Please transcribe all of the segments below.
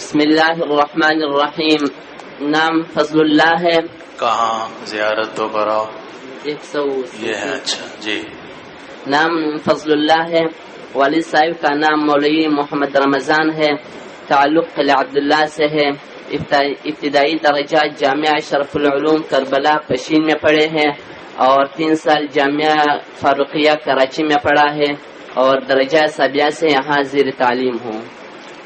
بسم اللہ الرحمن الرحیم. نام فضل اللہ ہے. کہاں زیارت تو کراؤ. 100 یہ ہے. اچھا جی. نام فضل اللہ ہے. والد صاحب کا نام مولوی محمد رمضان ہے. تعلق قلعہ عبداللہ سے ہے. ابتدائی درجات جامعہ شرف العلوم کربلا پشین میں پڑھے ہیں اور 3 سال جامعہ فاروقیہ کراچی میں پڑھا ہے اور درجہ سابعہ سے یہاں زیر تعلیم ہوں.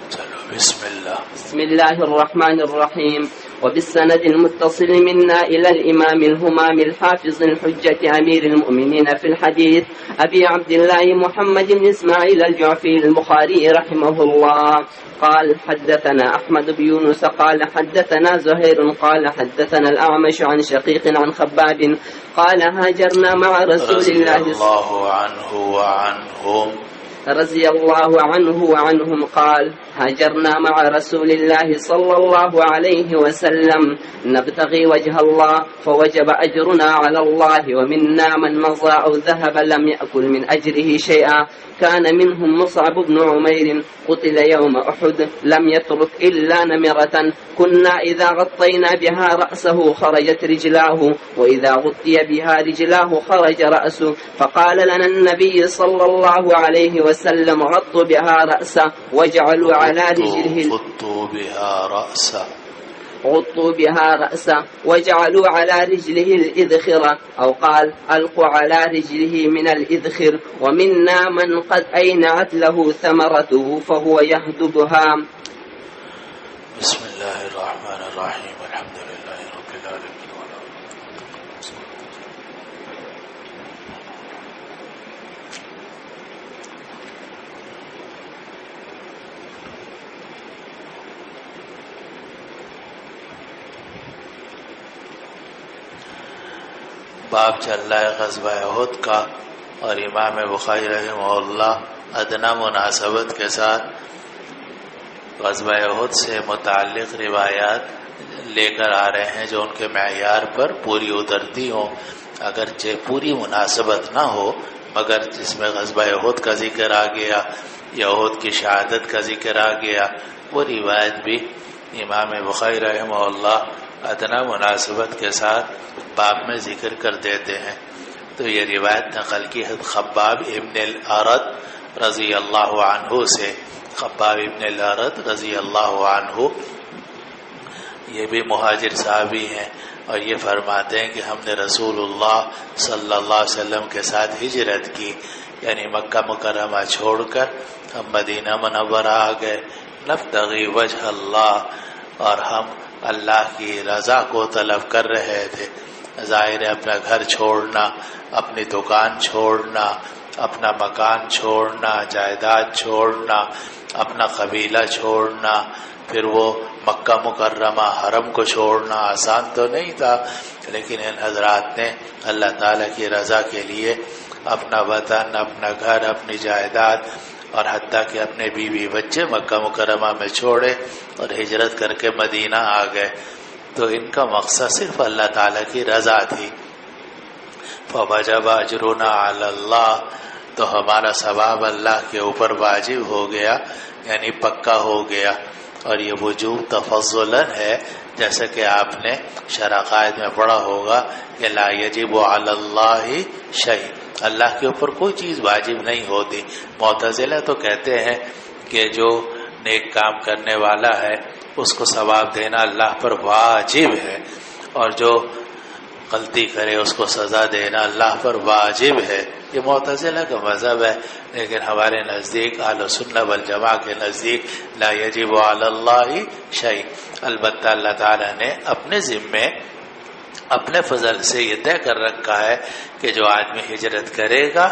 چلو بسم اللہ. بسم الله الرحمن الرحيم. وبالسند المتصل منا إلى الإمام الهمام الحافظ الحجة أمير المؤمنين في الحديث أبي عبد الله محمد بن إسماعيل الجعفي البخاري رحمه الله قال حدثنا أحمد بن يونس قال حدثنا زهير قال حدثنا الأعمش عن شقيق عن خباب قال هاجرنا مع رسول الله رضي الله عنه وعنهم رضي الله عنه وعنهم قال هاجرنا مع رسول الله صلى الله عليه وسلم نبتغي وجه الله فوجب أجرنا على الله ومنا من مضى أو ذهب لم يأكل من أجره شيئا كان منهم مصعب بن عمير قتل يوم أحد لم يترك إلا نمرة كنا إذا غطينا بها رأسه خرجت رجلاه وإذا غطي بها رجلاه خرج رأسه فقال لنا النبي صلى الله عليه وسلم غطوا بها رأسه واجعلوا على رجله غطوا بها رأسه وجعلوا على رجله الإذخرة أو قال ألقوا على رجله من الإذخر ومنا من قد أينعت له ثمرته فهو يهدبها. بسم الله الرحمن الرحيم. الحمد لله رب العالمين. باب چل رہا ہے غزوہ احد کا اور امام بخاری رحمہ اللہ ادنا مناسبت کے ساتھ غزوہ احد سے متعلق روایات لے کر آ رہے ہیں جو ان کے معیار پر پوری اترتی ہوں، اگرچہ پوری مناسبت نہ ہو مگر جس میں غزوہ احد کا ذکر آ گیا یا احد کی شہادت کا ذکر آ گیا وہ روایت بھی امام بخاری رحمہ اللہ ادنا مناسبت کے ساتھ باب میں ذکر کر دیتے ہیں. تو یہ روایت نقل کی ہے خباب ابن الارد رضی اللہ عنہ سے. خباب ابن الارد رضی اللہ عنہ یہ بھی مہاجر صحابی ہیں اور یہ فرماتے ہیں کہ ہم نے رسول اللہ صلی اللہ علیہ وسلم کے ساتھ ہجرت کی، یعنی مکہ مکرمہ چھوڑ کر ہم مدینہ منورہ آ گئے. نبتغی وجہ اللہ، اور ہم اللہ کی رضا کو طلب کر رہے تھے. ظاہر ہے اپنا گھر چھوڑنا، اپنی دکان چھوڑنا، اپنا مکان چھوڑنا، جائیداد چھوڑنا، اپنا قبیلہ چھوڑنا، پھر وہ مکہ مکرمہ حرم کو چھوڑنا آسان تو نہیں تھا، لیکن ان حضرات نے اللہ تعالیٰ کی رضا کے لیے اپنا وطن، اپنا گھر، اپنی جائیداد اور حتیٰ کہ اپنے بیوی بچے مکہ مکرمہ میں چھوڑے اور ہجرت کر کے مدینہ آ گئے. تو ان کا مقصد صرف اللہ تعالیٰ کی رضا تھی. فوجب اجرنا علی اللہ، تو ہمارا ثواب اللہ کے اوپر واجب ہو گیا، یعنی پکا ہو گیا. اور یہ وجوب تفضلاً ہے، جیسا کہ آپ نے شرح قائد میں پڑھا ہوگا کہ لا یجب علی اللہ شیء، اللہ کے اوپر کوئی چیز واجب نہیں ہوتی. معتزلہ تو کہتے ہیں کہ جو نیک کام کرنے والا ہے اس کو ثواب دینا اللہ پر واجب ہے، اور جو غلطی کرے اس کو سزا دینا اللہ پر واجب ہے. یہ معتزلہ کا مذہب ہے، لیکن ہمارے نزدیک اہل سنہ والجماعہ کے نزدیک لا یجب علی اللہ شیء. البتہ اللہ تعالیٰ نے اپنے ذمے اپنے فضل سے یہ طے کر رکھا ہے کہ جو آدمی ہجرت کرے گا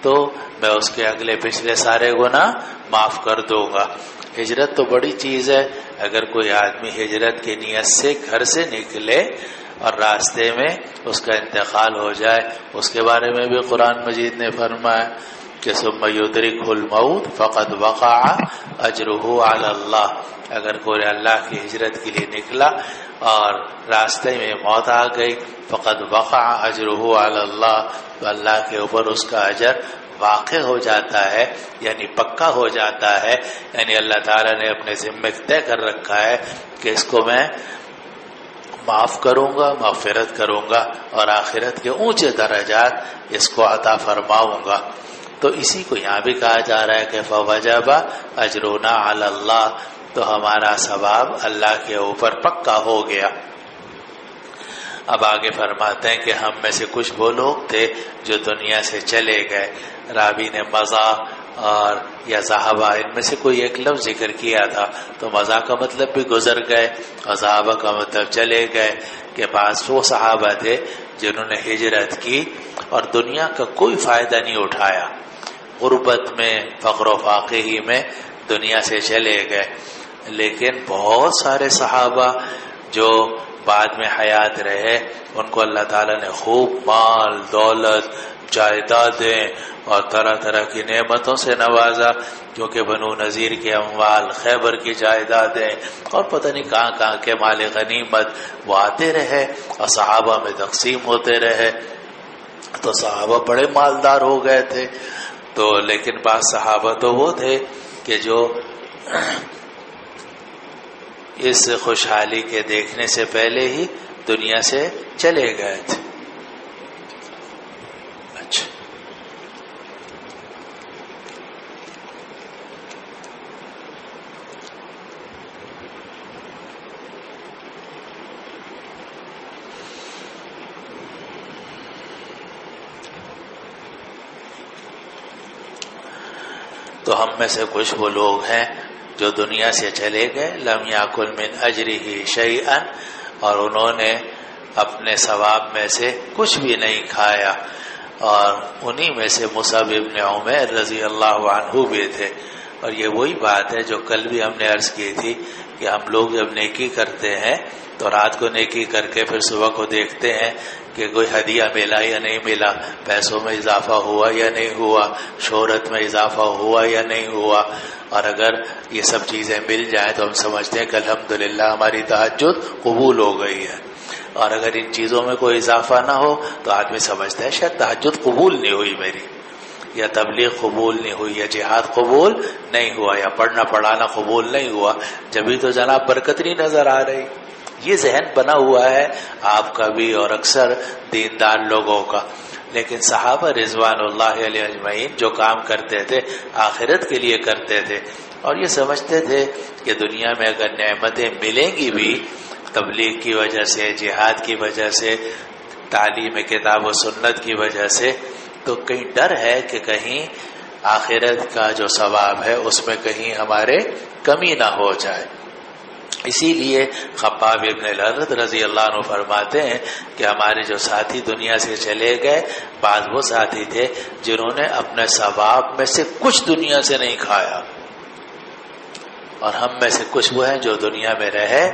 تو میں اس کے اگلے پچھلے سارے گناہ معاف کر دوں گا. ہجرت تو بڑی چیز ہے. اگر کوئی آدمی ہجرت کی نیت سے گھر سے نکلے اور راستے میں اس کا انتقال ہو جائے، اس کے بارے میں بھی قرآن مجید نے فرمایا کہ ثم یدرکہ الموت فقد وقع اجرہ علی اللہ. اگر کوئی اللہ کی ہجرت کے لیے نکلا اور راستے میں موت آ گئی فقد وقع اجرہ علی اللہ، تو اللہ کے اوپر اس کا اجر واقع ہو جاتا ہے یعنی پکا ہو جاتا ہے، یعنی اللہ تعالیٰ نے اپنے ذمے طے کر رکھا ہے کہ اس کو میں معاف کروں گا، مغفرت کروں گا اور آخرت کے اونچے درجات اس کو عطا فرماؤں گا. تو اسی کو یہاں بھی کہا جا رہا ہے کہ فوجب اجرنا علی اللہ، تو ہمارا ثواب اللہ کے اوپر پکا ہو گیا. اب آگے فرماتے ہیں کہ ہم میں سے کچھ وہ لوگ تھے جو دنیا سے چلے گئے. راوی نے مضى اور یا ذهبا ان میں سے کوئی ایک لفظ ذکر کیا تھا، تو مضى کا مطلب بھی گزر گئے اور ذهبا کا مطلب چلے گئے، کہ بعض وہ صحابہ تھے جنہوں نے ہجرت کی اور دنیا کا کوئی فائدہ نہیں اٹھایا، غربت میں فقر و فاقہی میں دنیا سے چلے گئے. لیکن بہت سارے صحابہ جو بعد میں حیات رہے ان کو اللہ تعالیٰ نے خوب مال دولت جائیدادیں اور طرح طرح کی نعمتوں سے نوازا، کیونکہ بنو نذیر کے اموال، خیبر کی جائیدادیں اور پتہ نہیں کہاں کہاں کے مال غنیمت وہ آتے رہے اور صحابہ میں تقسیم ہوتے رہے، تو صحابہ بڑے مالدار ہو گئے تھے. تو لیکن بعض صحابہ تو وہ تھے کہ جو اس خوشحالی کے دیکھنے سے پہلے ہی دنیا سے چلے گئے تھے. اچھا، تو ہم میں سے کچھ وہ لوگ ہیں جو دنیا سے چلے گئے، لم یاکل من اجرہ شیئا، اور انہوں نے اپنے ثواب میں سے کچھ بھی نہیں کھایا. اور انہی میں سے مصعب ابن عمیر رضی اللہ عنہ بھی تھے. اور یہ وہی بات ہے جو کل بھی ہم نے عرض کی تھی کہ ہم لوگ جب نیکی کرتے ہیں تو رات کو نیکی کر کے پھر صبح کو دیکھتے ہیں کہ کوئی ہدیہ ملا یا نہیں ملا، پیسوں میں اضافہ ہوا یا نہیں ہوا، شہرت میں اضافہ ہوا یا نہیں ہوا. اور اگر یہ سب چیزیں مل جائیں تو ہم سمجھتے ہیں کہ الحمدللہ ہماری تہجد قبول ہو گئی ہے. اور اگر ان چیزوں میں کوئی اضافہ نہ ہو تو آدمی سمجھتا ہے شاید تہجد قبول نہیں ہوئی میری، یا تبلیغ قبول نہیں ہوئی، یا جہاد قبول نہیں ہوا، یا پڑھنا پڑھانا قبول نہیں ہوا، جبھی تو جناب برکت نہیں نظر آ رہی. یہ ذہن بنا ہوا ہے آپ کا بھی اور اکثر دیندار لوگوں کا. لیکن صحابہ رضوان اللہ علیہ اجمعین جو کام کرتے تھے آخرت کے لیے کرتے تھے، اور یہ سمجھتے تھے کہ دنیا میں اگر نعمتیں ملیں گی بھی تبلیغ کی وجہ سے، جہاد کی وجہ سے، تعلیم کتاب و سنت کی وجہ سے، تو کہیں ڈر ہے کہ کہیں آخرت کا جو ثواب ہے اس میں کہیں ہمارے کمی نہ ہو جائے. اسی لیے خباب ابن الارت رضی اللہ عنہ فرماتے ہیں کہ ہمارے جو ساتھی دنیا سے چلے گئے، بعض وہ ساتھی تھے جنہوں نے اپنے ثواب میں سے کچھ دنیا سے نہیں کھایا، اور ہم میں سے کچھ وہ ہیں جو دنیا میں رہے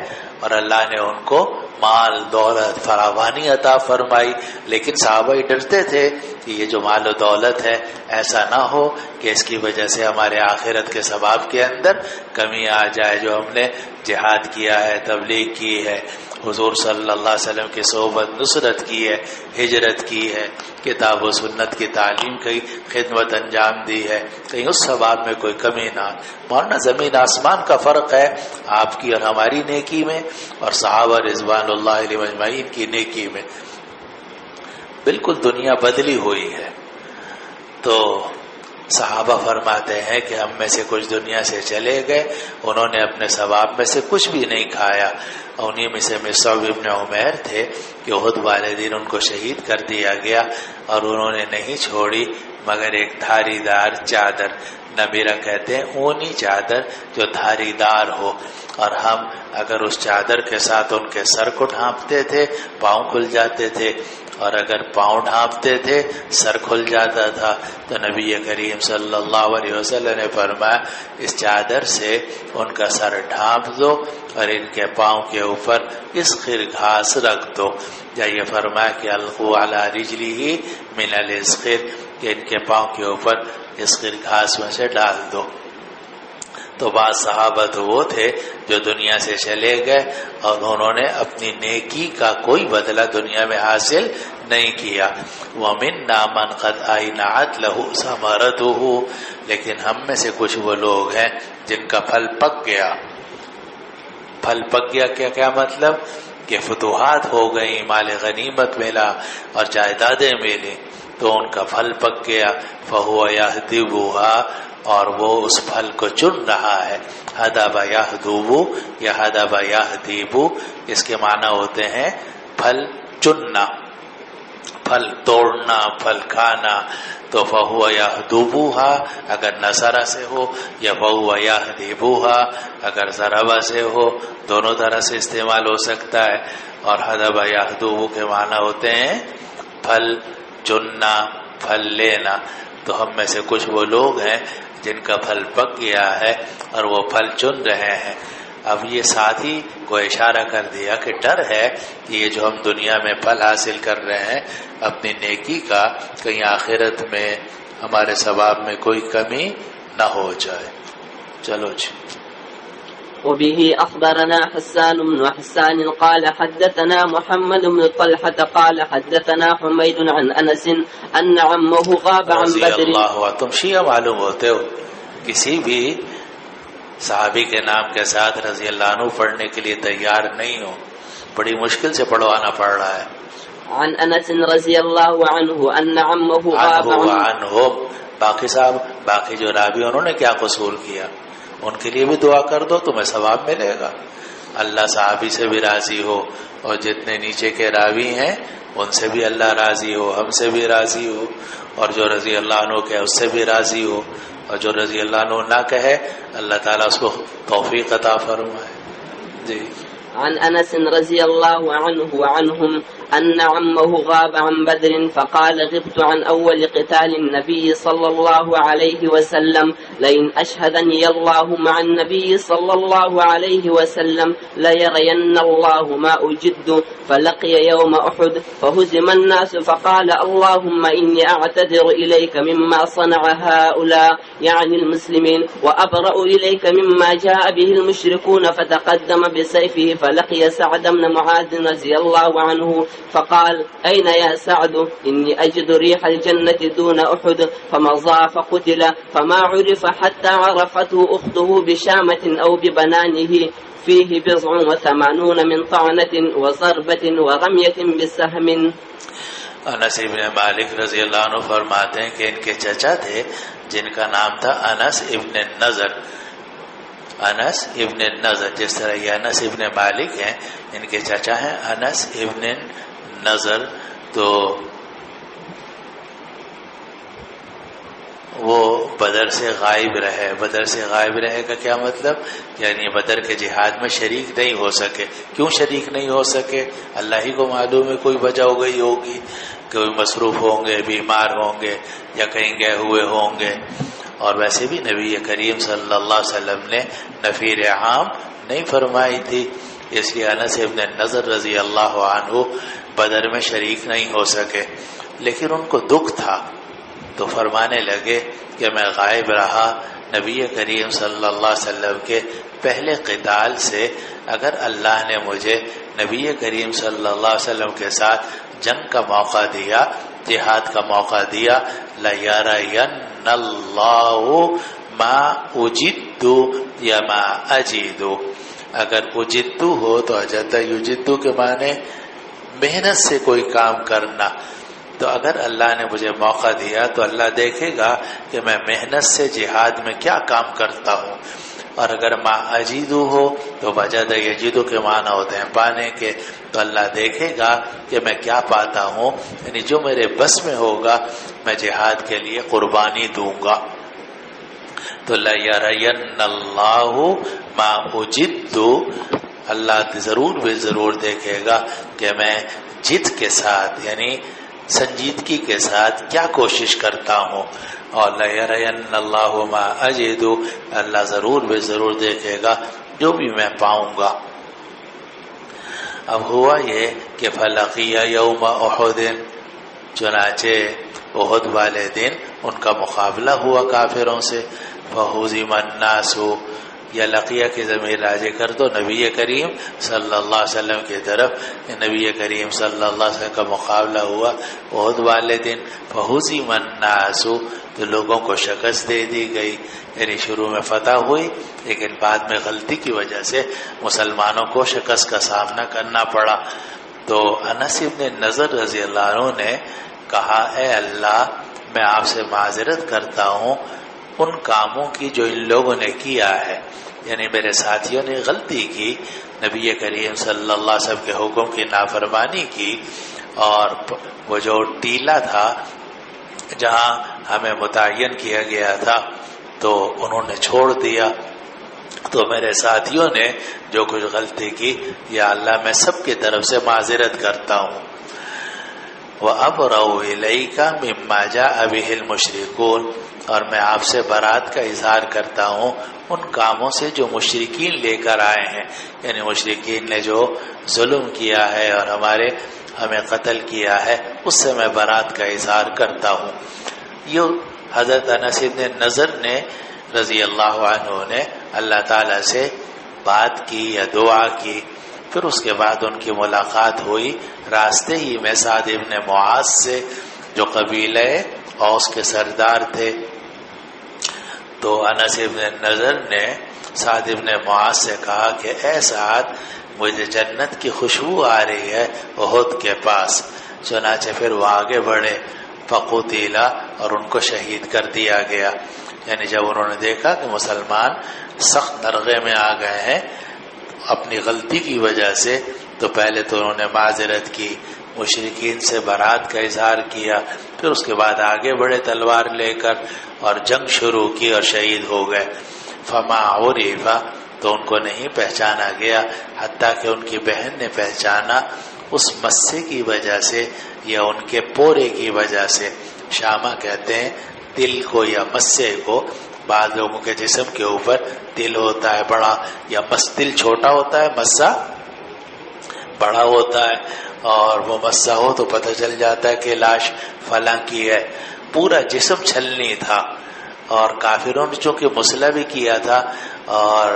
اور اللہ نے ان کو مال دولت فراوانی عطا فرمائی. لیکن صحابہ ڈرتے تھے کہ یہ جو مال و دولت ہے ایسا نہ ہو کہ اس کی وجہ سے ہمارے آخرت کے ثواب کے اندر کمی آ جائے. جو ہم نے جہاد کیا ہے، تبلیغ کی ہے، حضور صلی اللہ علیہ وسلم کی صحبت نصرت کی ہے، ہجرت کی ہے، کتاب و سنت کی تعلیم کی خدمت انجام دی ہے، کہیں اس ثواب میں کوئی کمی نہ. مولانا زمین آسمان کا فرق ہے آپ کی اور ہماری نیکی میں اور صحابہ رضوان اللہ علیہ اجمعین کی نیکی میں. بالکل دنیا بدلی ہوئی ہے. تو صحابہ فرماتے ہیں کہ ہم میں سے کچھ دنیا سے چلے گئے، انہوں نے اپنے ثواب میں سے کچھ بھی نہیں کھایا. انہی میں سے مصعب ابن عمیر تھے کہ احد والے دن ان کو شہید کر دیا گیا، اور انہوں نے نہیں چھوڑی مگر ایک دھاری دار چادر. نبیرہ کہتے ہیں اونی چادر جو دھاری دار ہو. اور ہم اگر اس چادر کے ساتھ ان کے سر کو ڈھانپتے تھے پاؤں کھل جاتے تھے، اور اگر پاؤں ڈھانپتے تھے سر کھل جاتا تھا. تو نبی کریم صلی اللہ علیہ وسلم نے فرمایا اس چادر سے ان کا سر ڈھانپ دو اور ان کے پاؤں کے اوپر اسخر گھاس رکھ دو. یا یہ فرمایا کہ القوا علی رجلہ من الاسخر، کہ ان کے پاؤں کے اوپر اسخر گھاس میں سے ڈال دو. تو بعض صحابہ تو وہ تھے جو دنیا سے چلے گئے اور انہوں نے اپنی نیکی کا کوئی بدلہ دنیا میں حاصل نہیں کیا. وَمِنَّا مَنْ قَدْ أَيْنَعَتْ لَهُ ثَمَرَتُهُ، لیکن ہم میں سے کچھ وہ لوگ ہیں جن کا پھل پک گیا. پھل پک گیا کیا مطلب؟ کہ فتوحات ہو گئی، مال غنیمت ملا اور جائیدادیں ملی تو ان کا پھل پک گیا. فَهُوَ يَهْدِبُهَا، اور وہ اس پھل کو چن رہا ہے. ہدب یہدب یا ہدب یہدیب، اس کے معنی ہوتے ہیں پھل چننا، پھل توڑنا، پھل کھانا. تو فہو یہدبها اگر نصرہ سے ہو، یا فہو یہدبها اگر ضربہ سے ہو، دونوں طرح سے استعمال ہو سکتا ہے. اور ہدب یہدب کے معنی ہوتے ہیں پھل چننا، پھل لینا. تو ہم میں سے کچھ وہ لوگ ہیں جن کا پھل پک گیا ہے اور وہ پھل چن رہے ہیں. اب یہ ساتھی کو اشارہ کر دیا کہ ڈر ہے کہ یہ جو ہم دنیا میں پھل حاصل کر رہے ہیں اپنی نیکی کا، کہیں آخرت میں ہمارے ثواب میں کوئی کمی نہ ہو جائے. چلو جی. وبه أخبرنا حسان بن حسان قال حدثنا محمد بن طلحة قال حدثنا حميد عن أنس أن عمه غاب عن رضی بدر. اللہ. تم شیعہ معلوم ہوتے ہو، کسی بھی صحابی کے نام کے ساتھ رضی اللہ عنہ پڑھنے کے لیے تیار نہیں ہو، بڑی مشکل سے پڑھوانا پڑ رہا ہے. عن أنس رضی اللہ عنہ أن عمه غاب عنہم. باقی صاحب، باقی جو راوی انہوں نے کیا قصور کیا، ان کے لیے بھی دعا کر دو، تمہیں ثواب ملے گا. اللہ صحابی سے بھی راضی ہو، اور جتنے نیچے کے راوی ہیں ان سے بھی اللہ راضی ہو، ہم سے بھی راضی ہو، اور جو رضی اللہ عنہ کہے اس سے بھی راضی ہو، اور جو رضی اللہ عنہ نہ کہے اللہ تعالیٰ اس کو توفیق عطا فرمائے. جی. عن أنس رضي الله عنه وعنهم أن عمه غاب عن بدر فقال غبت عن أول قتال النبي صلى الله عليه وسلم لئن أشهدني الله مع النبي صلى الله عليه وسلم ليرين الله ما أجد. فلقي يوم أحد فهزم الناس فقال اللهم إني أعتذر إليك مما صنع هؤلاء يعني المسلمين وأبرأ إليك مما جاء به المشركون. فتقدم بسيفه فلقي سعد بن معاذ رضي الله عنه فقال أين يا سعد إني أجد ريح الجنة دون أحد. فمضى فقتل فما عرف حتى عرفته أخته بشامة أو ببنانه فيه 89 من طعنة وضربة ورمية بسهم. انس ابن مالک رضی اللہ عنہ فرماتے ہیں کہ ان کے چچا تھے جن کا نام تھا انس ابن نضر. انس ابن نضر، جس طرح یہ انس ابن مالک ہیں، ان کے چچا ہیں انس ابن نضر. تو وہ بدر سے غائب رہے. بدر سے غائب رہے کا کیا مطلب؟ یعنی بدر کے جہاد میں شریک نہیں ہو سکے. کیوں شریک نہیں ہو سکے؟ اللہ ہی کو معلوم ہے، کوئی وجہ ہو گئی ہوگی، کوئی مصروف ہوں گے، بیمار ہوں گے، یا کہیں گئے ہوئے ہوں گے. اور ویسے بھی نبی کریم صلی اللہ علیہ وسلم نے نفیر عام نہیں فرمائی تھی، اس لیے انس ابن نضر رضی اللہ عنہ بدر میں شریک نہیں ہو سکے. لیکن ان کو دکھ تھا تو فرمانے لگے کہ میں غائب رہا نبی کریم صلی اللہ علیہ وسلم کے پہلے قتال سے. اگر اللہ نے مجھے نبی کریم صلی اللہ علیہ وسلم کے ساتھ جنگ کا موقع دیا، جہاد کا موقع دیا، لَيَرَيَنَّ اللَّهُ مَا أُجِدُّ یا ما أَجِدُ. اگر اجدو ہو تو اجد یجدو کے معنی محنت سے کوئی کام کرنا. تو اگر اللہ نے مجھے موقع دیا تو اللہ دیکھے گا کہ میں محنت سے جہاد میں کیا کام کرتا ہوں. اور اگر ما اجیدو ہو تو وجد یجیدو کے معنی ہوتے ہیں پانے کے. تو اللہ دیکھے گا کہ میں کیا پاتا ہوں، یعنی جو میرے بس میں ہوگا میں جہاد کے لیے قربانی دوں گا. تو لَيَرَيَنَّ اللَّهُ مَا أُجِدُّ، اللہ ضرور بھی ضرور دیکھے گا کہ میں جد کے ساتھ یعنی سنجیدگی کے ساتھ کیا کوشش کرتا ہوں. اور لَيَرَيَنَّ اللَّهُ مَا أَجِدُ، اللہ ضرور بھی ضرور دیکھے گا جو بھی میں پاؤں گا. اب ہوا یہ کہ فَلَقِيَ يَوْمَ أُحُدٍ، چنانچہ احد والے دن ان کا مقابلہ ہوا کافروں سے. فَهُزِمَ النَّاسُ یا لقیہ کی ضمیر راجع کر دو نبی کریم صلی اللہ علیہ وسلم کی طرف. نبی کریم صلی اللہ علیہ وسلم کا مقابلہ ہوا احد والے دن. فہزم الناس، تو لوگوں کو شکست دے دی گئی. یعنی شروع میں فتح ہوئی لیکن بعد میں غلطی کی وجہ سے مسلمانوں کو شکست کا سامنا کرنا پڑا. تو انس بن نضر رضی اللہ عنہ نے کہا اے اللہ میں آپ سے معذرت کرتا ہوں ان کاموں کی جو ان لوگوں نے کیا ہے. یعنی میرے ساتھیوں نے غلطی کی، نبی کریم صلی اللہ علیہ وسلم کے حکم کی نافرمانی کی، اور وہ جو ٹیلا تھا جہاں ہمیں متعین کیا گیا تھا تو انہوں نے چھوڑ دیا. تو میرے ساتھیوں نے جو کچھ غلطی کی، یا اللہ میں سب کی طرف سے معذرت کرتا ہوں. وَأَبْرَؤُ إِلَيْكَ مِمَّا جَاءَ بِهِ الْمُشْرِكُونَ، اور میں آپ سے برات کا اظہار کرتا ہوں ان کاموں سے جو مشرکین لے کر آئے ہیں. یعنی مشرکین نے جو ظلم کیا ہے اور ہمیں قتل کیا ہے اس سے میں برات کا اظہار کرتا ہوں. یہ حضرت انس بن نضر نے رضی اللہ عنہ نے اللہ تعالیٰ سے بات کی یا دعا کی. پھر اس کے بعد ان کی ملاقات ہوئی راستے ہی میں سعد بن معاذ سے جو قبیلہ اوس کے سردار تھے. تو انس بن نضر نے سعد بن معاذ سے کہا کہ اے سعد مجھے جنت کی خوشبو آ رہی ہے احد کے پاس. چنانچہ پھر وہ آگے بڑھے فقتلا، اور ان کو شہید کر دیا گیا. یعنی جب انہوں نے دیکھا کہ مسلمان سخت نرغے میں آ گئے ہیں اپنی غلطی کی وجہ سے، تو پہلے تو انہوں نے معذرت کی، مشرکین سے برات کا اظہار کیا، پھر اس کے بعد آگے بڑھے تلوار لے کر اور جنگ شروع کی اور شہید ہو گئے. فما عرف، تو ان کو نہیں پہچانا گیا حتیٰ کہ ان کی بہن نے پہچانا اس مسے کی وجہ سے یا ان کے پورے کی وجہ سے. شامہ کہتے ہیں دل کو یا مسے کو. بعض لوگوں کے جسم کے اوپر دل ہوتا ہے بڑا، یا دل چھوٹا ہوتا ہے مسا بڑا ہوتا ہے، اور وہ مسا ہو تو پتہ چل جاتا ہے کہ لاش فلاں کی ہے. پورا جسم چھلنی تھا، اور کافروں نے چونکہ مسلح بھی کیا تھا اور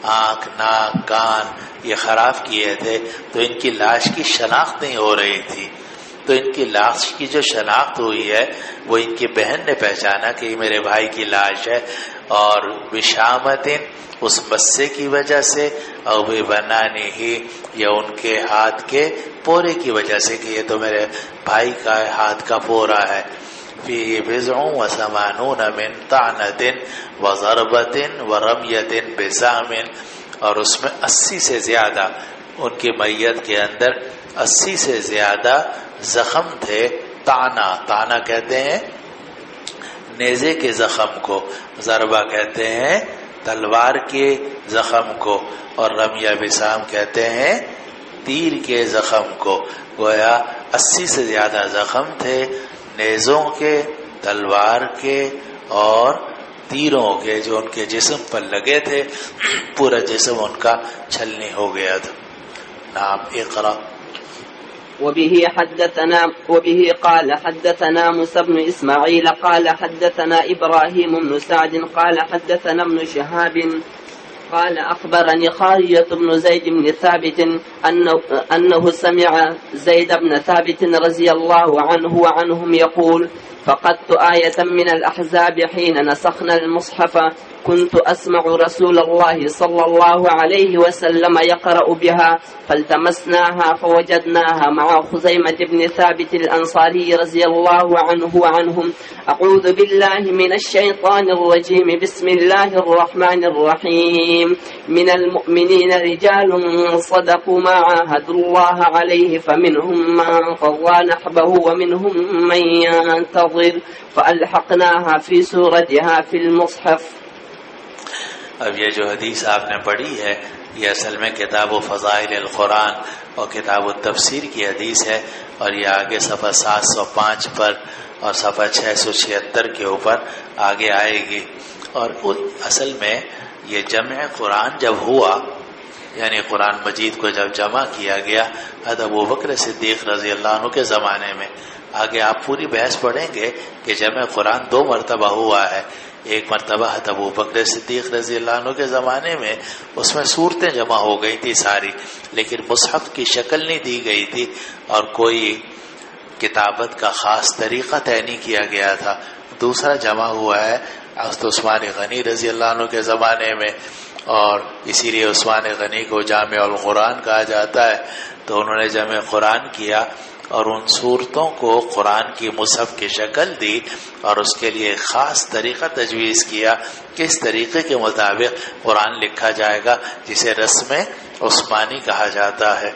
آنکھ ناک کان یہ خراب کیے تھے، تو ان کی لاش کی شناخت نہیں ہو رہی تھی. تو ان کی لاش کی جو شناخت ہوئی ہے وہ ان کی بہن نے پہچانا کہ یہ میرے بھائی کی لاش ہے، اور بشامتن اس مسے کی وجہ سے، اور بھی بنانے ہی یا ان کے ہاتھ کے پورے کی وجہ سے کہ یہ تو میرے بھائی کا ہاتھ کا پورا ہے. فی بضع و ثمانون من طعنۃ و ضربۃ و رمیۃ بسہم، اور اس میں 80 سے زیادہ ان کی میت کے اندر 80 سے زیادہ زخم تھے. تانا کہتے ہیں نیزے کے زخم کو، ضربہ کہتے ہیں تلوار کے زخم کو، اور رمیہ بسام کہتے ہیں تیر کے زخم کو. گویا 80 سے زیادہ زخم تھے نیزوں کے، تلوار کے اور تیروں کے جو ان کے جسم پر لگے تھے. پورا جسم ان کا چھلنی ہو گیا تھا. نام اقرا. وبه قال حدثنا موسى بن إسماعيل قال حدثنا إبراهيم بن سعد قال حدثنا ابن شهاب قال أخبرني خارجة بن زيد بن ثابت أنه سمع زيد بن ثابت رضي الله عنه وعنهم يقول فقدت آية من الأحزاب حين نسخنا المصحف كنت أسمع رسول الله صلى الله عليه وسلم يقرأ بها فالتمسناها فوجدناها مع خزيمة بن ثابت الأنصاري رضي الله عنه وعنهم. أعوذ بالله من الشيطان الرجيم. بسم الله الرحمن الرحيم. من المؤمنين رجال صدقوا ما عاهدوا الله عليه فمنهم من قضى نحبه ومنهم من ينتظر فألحقناها في سورتها في المصحف. اب یہ جو حدیث آپ نے پڑھی ہے یہ اصل میں کتاب و فضائل القرآن اور کتاب التفسیر کی حدیث ہے، اور یہ آگے صفحہ 705 پر اور صفحہ 676 کے اوپر آگے آئے گی. اور اصل میں یہ جمع قرآن جب ہوا، یعنی قرآن مجید کو جب جمع کیا گیا حضرت ابوبکر صدیق رضی اللہ عنہ کے زمانے میں، آگے آپ پوری بحث پڑھیں گے کہ جمع قرآن 2 مرتبہ ہوا ہے. ایک مرتبہ ابو بکر صدیق رضی اللہ عنہ کے زمانے میں اس میں صورتیں جمع ہو گئی تھی ساری، لیکن مصحف کی شکل نہیں دی گئی تھی اور کوئی کتابت کا خاص طریقہ طے نہیں کیا گیا تھا۔ دوسرا جمع ہوا ہے حضرت عثمان غنی رضی اللہ عنہ کے زمانے میں، اور اسی لیے عثمان غنی کو جامع القرآن کہا جاتا ہے۔ تو انہوں نے جمع قرآن کیا اور ان صورتوں کو قرآن کی مصحف کی شکل دی اور اس کے لیے خاص طریقہ تجویز کیا کہ اس طریقے کے مطابق قرآن لکھا جائے گا، جسے رسم عثمانی کہا جاتا ہے۔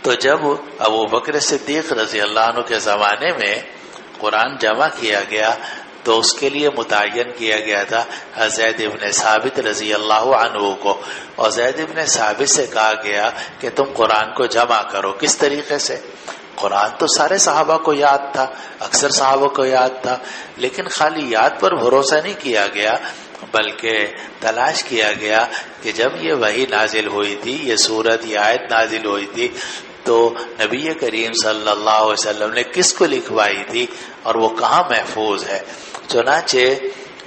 تو جب ابو بکر صدیق رضی اللہ عنہ کے زمانے میں قرآن جمع کیا گیا تو اس کے لیے متعین کیا گیا تھا زید ابن ثابت رضی اللہ عنہ کو، اور زید ابن ثابت سے کہا گیا کہ تم قرآن کو جمع کرو۔ کس طریقے سے؟ قرآن تو سارے صحابہ کو یاد تھا، اکثر صحابہ کو یاد تھا، لیکن خالی یاد پر بھروسہ نہیں کیا گیا، بلکہ تلاش کیا گیا کہ جب یہ وحی نازل ہوئی تھی، یہ سورت، یہ آیت نازل ہوئی تھی، تو نبی کریم صلی اللہ علیہ وسلم نے کس کو لکھوائی تھی اور وہ کہاں محفوظ ہے۔ چنانچہ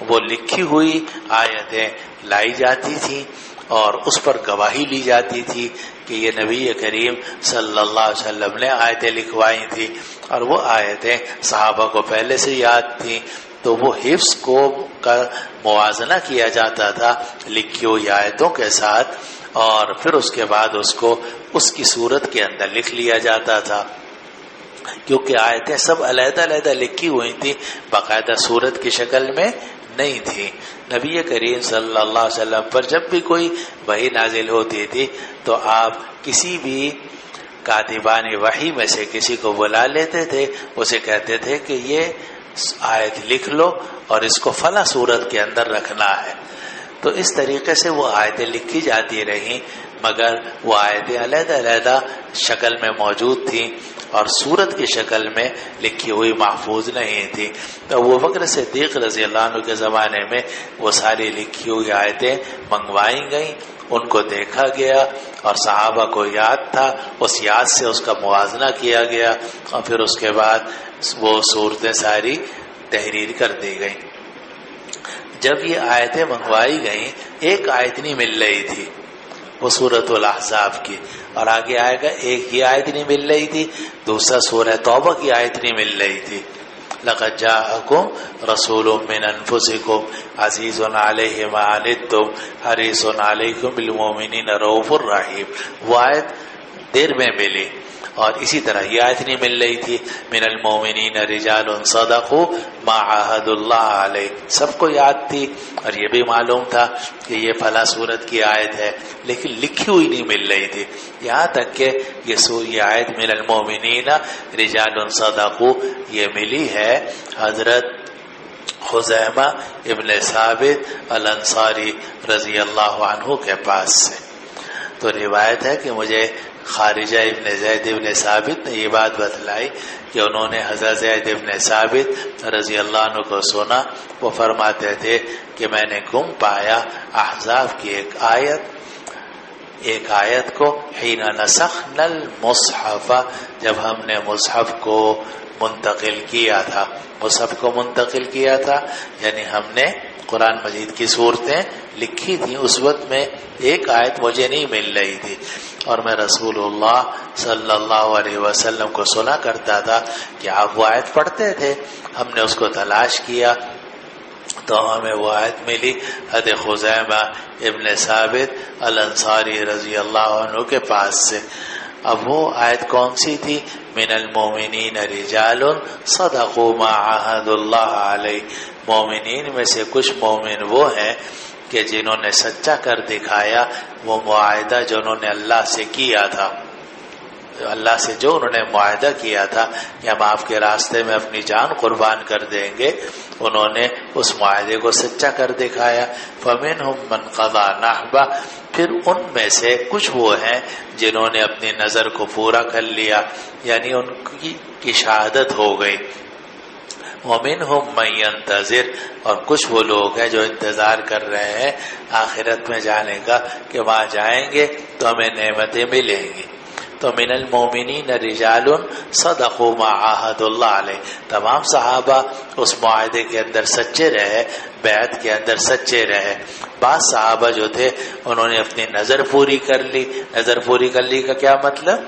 وہ لکھی ہوئی آیتیں لائی جاتی تھیں اور اس پر گواہی لی جاتی تھی کہ یہ نبی کریم صلی اللہ علیہ وسلم نے آیتیں لکھوائی تھیں، اور وہ آیتیں صحابہ کو پہلے سے یاد تھیں، تو وہ حفظ کا موازنہ کیا جاتا تھا لکھی ہوئی آیتوں کے ساتھ، اور پھر اس کے بعد اس کو اس کی صورت کے اندر لکھ لیا جاتا تھا، کیونکہ آیتیں سب علیحدہ علیحدہ لکھی ہوئی تھی، باقاعدہ صورت کی شکل میں نہیں تھی۔ نبی کریم صلی اللہ علیہ وسلم پر جب بھی کوئی وحی نازل ہوتی تھی تو آپ کسی بھی کاتبان وحی میں سے کسی کو بلا لیتے تھے، اسے کہتے تھے کہ یہ آیت لکھ لو اور اس کو فلاں صورت کے اندر رکھنا ہے۔ تو اس طریقے سے وہ آیتیں لکھی جاتی رہیں، مگر وہ آیتیں علیحدہ علیحدہ شکل میں موجود تھیں اور صورت کی شکل میں لکھی ہوئی محفوظ نہیں تھی۔ تو ابو بکر صدیق رضی اللہ عنہ کے زمانے میں وہ ساری لکھی ہوئی آیتیں منگوائی گئیں، ان کو دیکھا گیا اور صحابہ کو یاد تھا، اس یاد سے اس کا موازنہ کیا گیا، اور پھر اس کے بعد وہ صورتیں ساری تحریر کر دی گئیں۔ جب یہ آیتیں منگوائی گئیں، ایک آیت نہیں مل رہی تھی، وہ سورۃ الاحزاب کی، اور آگے آئے گا ایک یہ آیت نہیں مل رہی تھی، دوسرا سورہ توبہ کی آیت نہیں مل رہی تھی، لقد جاءکم رسول من انفسکم عزیز علیہ ما عنتم حریص علیکم بالمؤمنین رؤوف الرحیم، وہ آیت دیر میں ملی، اور اسی طرح یہ آیت نہیں مل رہی تھی من المؤمنین رجال صدقوا ما عاهدوا اللہ علیہ، سب کو یاد تھی اور یہ بھی معلوم تھا کہ یہ فلاں سورت کی آیت ہے، لیکن لکھی ہوئی نہیں مل رہی تھی، یہاں تک کہ یہ آیت من المؤمنین رجال صدقوا یہ ملی ہے حضرت خزیمہ ابن ثابت الانصاری رضی اللہ عنہ کے پاس سے۔ تو روایت ہے کہ مجھے خارجہ ابن زید ابن ثابت نے یہ بات بتلائی کہ انہوں نے حضرت زید ابن ثابت رضی اللہ عنہ کو سنا، وہ فرماتے تھے کہ میں نے گم پایا احزاب کی ایک آیت کو حین نسخنا المصحف، جب ہم نے مصحف کو منتقل کیا تھا، مصحف کو منتقل کیا تھا یعنی ہم نے قرآن مجید کی صورتیں لکھی تھیں، اس وقت میں ایک آیت مجھے نہیں مل رہی تھی، اور میں رسول اللہ صلی اللہ علیہ وسلم کو سنا کرتا تھا کہ آپ وہ آیت پڑھتے تھے، ہم نے اس کو تلاش کیا تو ہمیں وہ آیت ملی حضرت خزیمہ ابن ثابت الانصاری رضی اللہ عنہ کے پاس سے۔ اب وہ آیت کون سی تھی؟ من المؤمنین رجال صدقوا ما عاهدوا اللہ علیہ، مومنین میں سے کچھ مومن وہ ہیں کہ جنہوں نے سچا کر دکھایا وہ معاہدہ جو انہوں نے اللہ سے کیا تھا، اللہ سے جو انہوں نے معاہدہ کیا تھا کہ ہم آپ کے راستے میں اپنی جان قربان کر دیں گے، انہوں نے اس معاہدے کو سچا کر دکھایا۔ فَمِنْهُمْ مَنْ قَضَى نَحْبَهُ، پھر ان میں سے کچھ وہ ہیں جنہوں نے اپنی نظر کو پورا کر لیا، یعنی ان کی شہادت ہو گئی۔ وَمِنْهُمْ مَنْ يَنْتَظِرُ، اور کچھ وہ لوگ ہیں جو انتظار کر رہے ہیں آخرت میں جانے کا کہ وہاں جائیں گے تو ہمیں نعمتیں ملیں گی۔ تو من المومنین رجال صدقوا ما عاهدوا اللہ علیہ، تمام صحابہ اس معاہدے کے اندر سچے رہے، بیعت کے اندر سچے رہے۔ بعض صحابہ جو تھے انہوں نے اپنی نظر پوری کر لی۔ نظر پوری کر لی کا کیا مطلب؟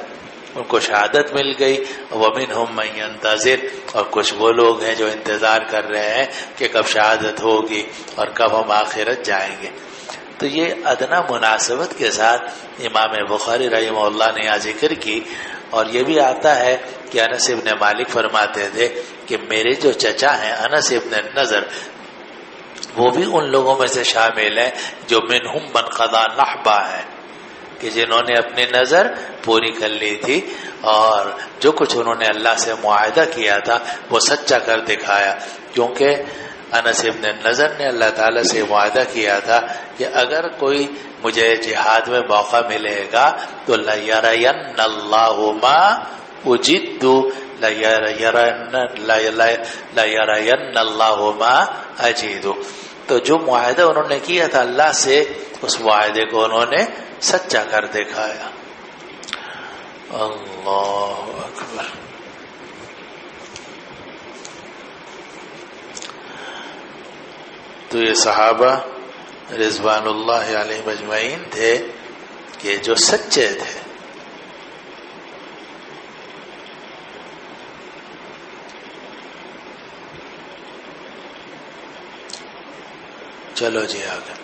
ان کو شہادت مل گئی۔ وَمِنْهُمْ مَنْ يَنْتَظِرُ، اور کچھ وہ لوگ ہیں جو انتظار کر رہے ہیں کہ کب شہادت ہوگی اور کب ہم آخرت جائیں گے۔ تو یہ ادنا مناسبت کے ساتھ امام بخاری رحمہ اللہ نے یہاں ذکر کی۔ اور یہ بھی آتا ہے کہ انس ابن مالک فرماتے تھے کہ میرے جو چچا ہیں انس ابن النضر، وہ بھی ان لوگوں میں سے شامل ہیں جو منہم من قضا نحبہ ہیں، کہ جنہوں نے اپنی نظر پوری کر لی تھی اور جو کچھ انہوں نے اللہ سے معاہدہ کیا تھا وہ سچا کر دکھایا۔ کیونکہ انس ابن النضر نے اللہ تعالیٰ سے معاہدہ کیا تھا کہ اگر کوئی مجھے جہاد میں موقع ملے گا تو لَيَرَيَنَّ اللَّهُ مَا أُجِدُّ لَيَرَيَنَّ اللَّهُ مَا أَجِدُ۔ تو جو معاہدہ انہوں نے کیا تھا اللہ سے، اس معاہدے کو انہوں نے سچا کر دکھایا۔ اللہ اکبر۔ تو یہ صحابہ رضوان اللہ علیہم اجمعین تھے کہ جو سچے تھے۔ چلو جی آگے۔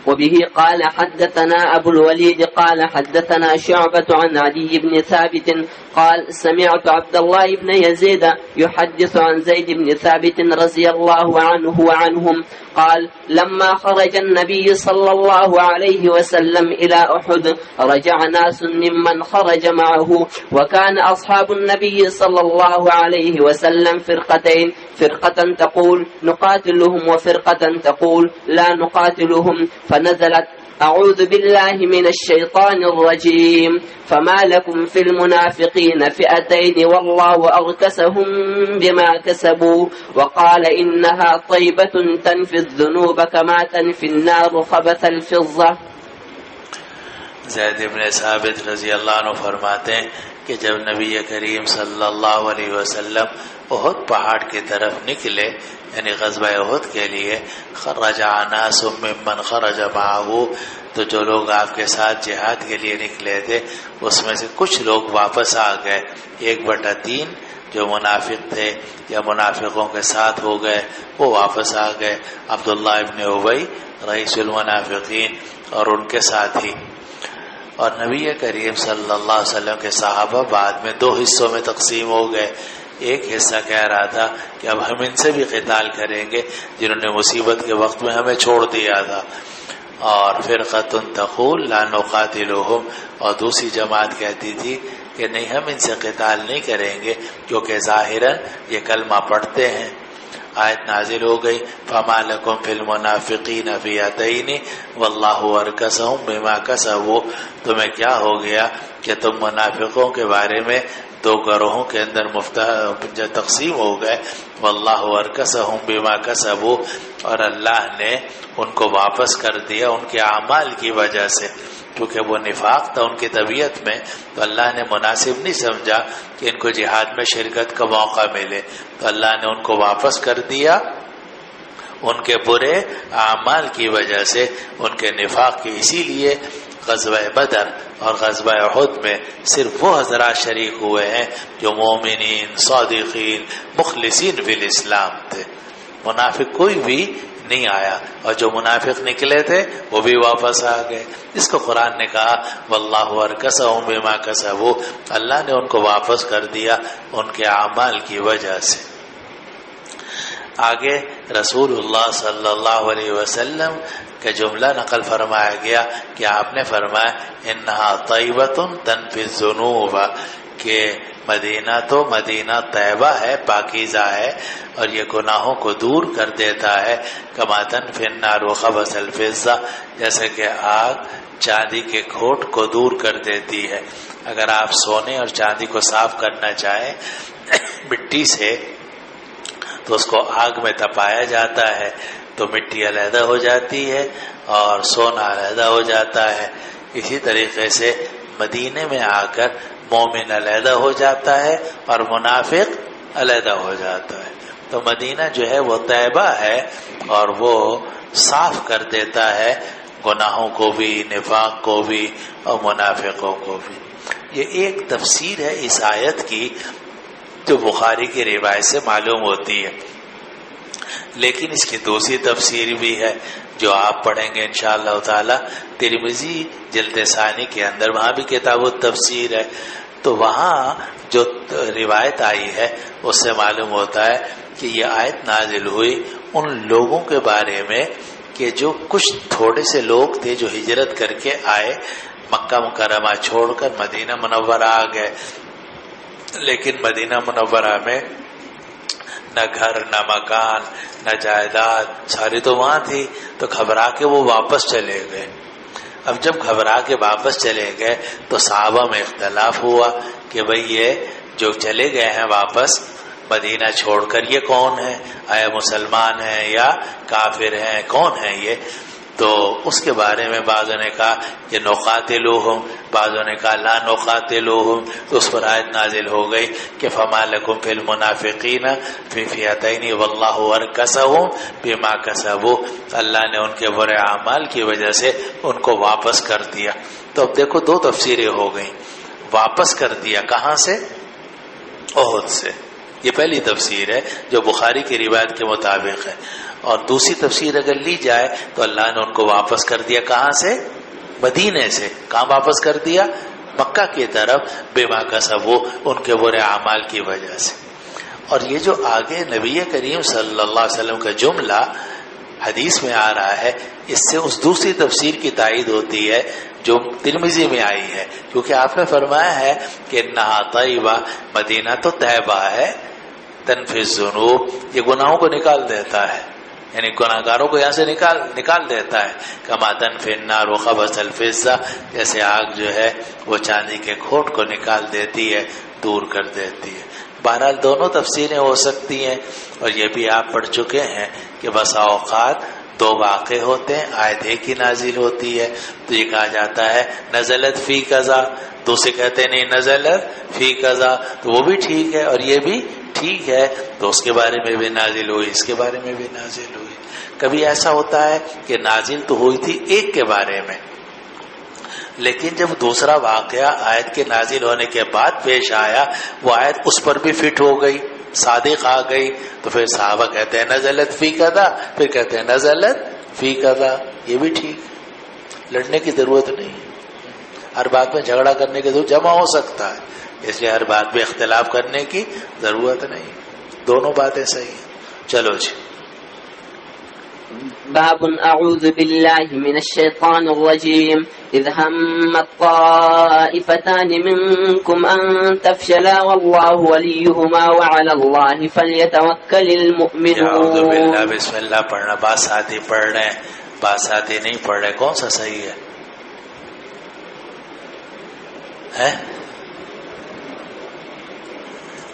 وبه قال حدثنا أبو الوليد قال حدثنا شعبة عن علي بن ثابت قال سمعت عبد الله بن يزيد يحدث عن زيد بن ثابت رضي الله عنه وعنهم قال لما خرج النبي صلى الله عليه وسلم إلى أحد رجع ناس ممن خرج معه، وكان أصحاب النبي صلى الله عليه وسلم فرقتين، فرقة تقول نقاتلهم وفرقة تقول لا نقاتلهم، فنزلت أعوذ بالله من الشيطان الرجيم فما لكم في المنافقين فئتين والله أركسهم بما كسبوا وقال إنها طيبة تنفي الذنوب كما تنفي النار خبث الفضة۔ زید بن ثابت رضی اللہ عنہ فرماتے ہیں کہ جب نبی کریم صلی اللہ علیہ وسلم احد پہاڑ کی طرف نکلے، یعنی غزوہ احد کے لیے، خرج ناس ممن خرج معه، تو جو لوگ آپ کے ساتھ جہاد کے لیے نکلے تھے اس میں سے کچھ لوگ واپس آ گئے، 1/3 جو منافق تھے یا منافقوں کے ساتھ ہو گئے وہ واپس آ گئے، عبداللہ ابن ابی رئیس المنافقین اور ان کے ساتھی۔ اور نبی کریم صلی اللہ علیہ وسلم کے صحابہ بعد میں 2 حصوں میں تقسیم ہو گئے۔ ایک حصہ کہہ رہا تھا کہ اب ہم ان سے بھی قتال کریں گے جنہوں نے مصیبت کے وقت میں ہمیں چھوڑ دیا تھا، اور فرقۃ تقول لا نقاتلہم، اور دوسری جماعت کہتی تھی کہ نہیں ہم ان سے قتال نہیں کریں گے کیونکہ ظاہراً یہ کلمہ پڑھتے ہیں۔ آیت نازل ہو گئی فما لکم فی المنافقین فئتین واللہ ارکسہم بما کسبوا، تمہیں کیا ہو گیا کہ تم منافقوں کے بارے میں 2 گروہوں کے اندر تقسیم ہو گئے، واللہ ارکسہم بما کسبوا، اور اللہ نے ان کو واپس کر دیا ان کے اعمال کی وجہ سے، کیونکہ وہ نفاق تھا ان کی طبیعت میں، تو اللہ نے مناسب نہیں سمجھا کہ ان کو جہاد میں شرکت کا موقع ملے، تو اللہ نے ان کو واپس کر دیا ان کے برے اعمال کی وجہ سے، ان کے نفاق کی۔ اسی لیے غزوہ بدر اور غزوہ احد میں صرف وہ حضرات شریک ہوئے ہیں جو مومنین، صادقین، مخلصین فی الاسلام تھے، منافق کوئی بھی نہیں آیا، اور جو منافق نکلے تھے وہ بھی واپس آ گئے۔ اس کو قرآن نے کہا واللہ ارکسہم بما کسبوا، اللہ نے ان کو واپس کر دیا ان کے اعمال کی وجہ سے۔ آگے رسول اللہ صلی اللہ علیہ وسلم کا جملہ نقل فرمایا گیا کہ آپ نے فرمایا انہا طیبۃ تنفی الذنوب، کہ مدینہ تو مدینہ طیبہ ہے، پاکیزہ ہے، اور یہ گناہوں کو دور کر دیتا ہے، کما تنفی النار خبث الفضہ، جیسے کہ آگ چاندی کے کھوٹ کو دور کر دیتی ہے۔ اگر آپ سونے اور چاندی کو صاف کرنا چاہیں مٹی سے تو اس کو آگ میں تپایا جاتا ہے تو مٹی علیحدہ ہو جاتی ہے اور سونا علیحدہ ہو جاتا ہے۔ اسی طریقے سے مدینے میں آ کر مومن علیحدہ ہو جاتا ہے اور منافق علیحدہ ہو جاتا ہے. تو مدینہ جو ہے وہ طیبہ ہے اور وہ صاف کر دیتا ہے گناہوں کو بھی، نفاق کو بھی اور منافقوں کو بھی. یہ ایک تفسیر ہے اس آیت کی جو بخاری کی روایت سے معلوم ہوتی ہے. لیکن اس کی دوسری تفسیر بھی ہے جو آپ پڑھیں گے انشاءاللہ تعالی ترمذی جلد ثانی کے اندر، وہاں بھی کتاب التفسیر ہے. تو وہاں جو روایت آئی ہے اس سے معلوم ہوتا ہے کہ یہ آیت نازل ہوئی ان لوگوں کے بارے میں کہ جو کچھ تھوڑے سے لوگ تھے جو ہجرت کر کے آئے، مکہ مکرمہ چھوڑ کر مدینہ منورہ آ گئے. لیکن مدینہ منورہ میں نہ گھر، نہ مکان، نہ جائیداد، ساری تو وہاں تھی. تو گھبرا کے وہ واپس چلے گئے. اب جب گھبرا کے واپس چلے گئے تو صحابہ میں اختلاف ہوا کہ بھئی یہ جو چلے گئے ہیں واپس مدینہ چھوڑ کر، یہ کون ہے؟ آیا مسلمان ہیں یا کافر ہیں؟ کون ہیں یہ؟ تو اس کے بارے میں بعضوں نے کہا کہ نقاتلوہم، بعضوں نے کہا لا نقاتلوہم. تو اس پر آیت نازل ہو گئی کہ فما لکم فی المنافقین فی فئتین واللہ ارکسہم بما کسبوا. اللہ نے ان کے برے اعمال کی وجہ سے ان کو واپس کر دیا. تو اب دیکھو دو تفسیریں ہو گئیں. واپس کر دیا کہاں سے؟ احد سے. یہ پہلی تفسیر ہے جو بخاری کی روایت کے مطابق ہے. اور دوسری تفسیر اگر لی جائے تو اللہ نے ان کو واپس کر دیا کہاں سے؟ مدینے سے. کہاں واپس کر دیا؟ مکہ کی طرف، بما کسبوا، ان کے برے اعمال کی وجہ سے. اور یہ جو آگے نبی کریم صلی اللہ علیہ وسلم کا جملہ حدیث میں آ رہا ہے، اس سے اس دوسری تفسیر کی تائید ہوتی ہے جو ترمذی میں آئی ہے. کیونکہ آپ نے فرمایا ہے کہ انہا طیبہ، مدینہ تو طیبہ ہے، تنفی الذنوب، یہ گناہوں کو نکال دیتا ہے، یعنی گناہگاروں کو یہاں سے نکال دیتا ہے. کما تنفی النار خبث الفضہ، جیسے آگ جو ہے وہ چاندی کے کھوٹ کو نکال دیتی ہے، دور کر دیتی ہے. بہرحال دونوں تفسیریں ہو سکتی ہیں. اور یہ بھی آپ پڑھ چکے ہیں کہ بسا اوقات دو واقع ہوتے ہیں، آیت ایک ہی نازل ہوتی ہے تو یہ کہا جاتا ہے نزلت فی قضا، دوسرے کہتے ہیں نہیں نزلت فی قضا. تو وہ بھی ٹھیک ہے اور یہ بھی ٹھیک ہے. تو اس کے بارے میں بھی نازل ہوئی، اس کے بارے میں بھی نازل ہوئی. کبھی ایسا ہوتا ہے کہ نازل تو ہوئی تھی ایک کے بارے میں، لیکن جب دوسرا واقعہ آیت کے نازل ہونے کے بعد پیش آیا وہ آیت اس پر بھی فٹ ہو گئی، صادق آ گئی. تو پھر صحابہ کہتے ہیں نزلت فی قضا، پھر کہتے ہیں نزلت فی قضا. یہ بھی ٹھیک، لڑنے کی ضرورت نہیں. ہر بات میں جھگڑا کرنے کی ضرورت، جمع ہو سکتا ہے، اس لیے ہر بات میں اختلاف کرنے کی ضرورت نہیں. دونوں باتیں صحیح ہیں. چلو جی. باب اعوذ باللہ من الشیطان الرجیم اذ همت طائفتان منکم ان تفشلا واللہ ولیہما وعلی اللہ فلیتوکل المؤمنون. اعوذ باللہ بسم اللہ پڑھنا بات ساتھی پڑھ رہے ہیں، بات ساتھی نہیں پڑھ رہے، کون سا صحیح ہے؟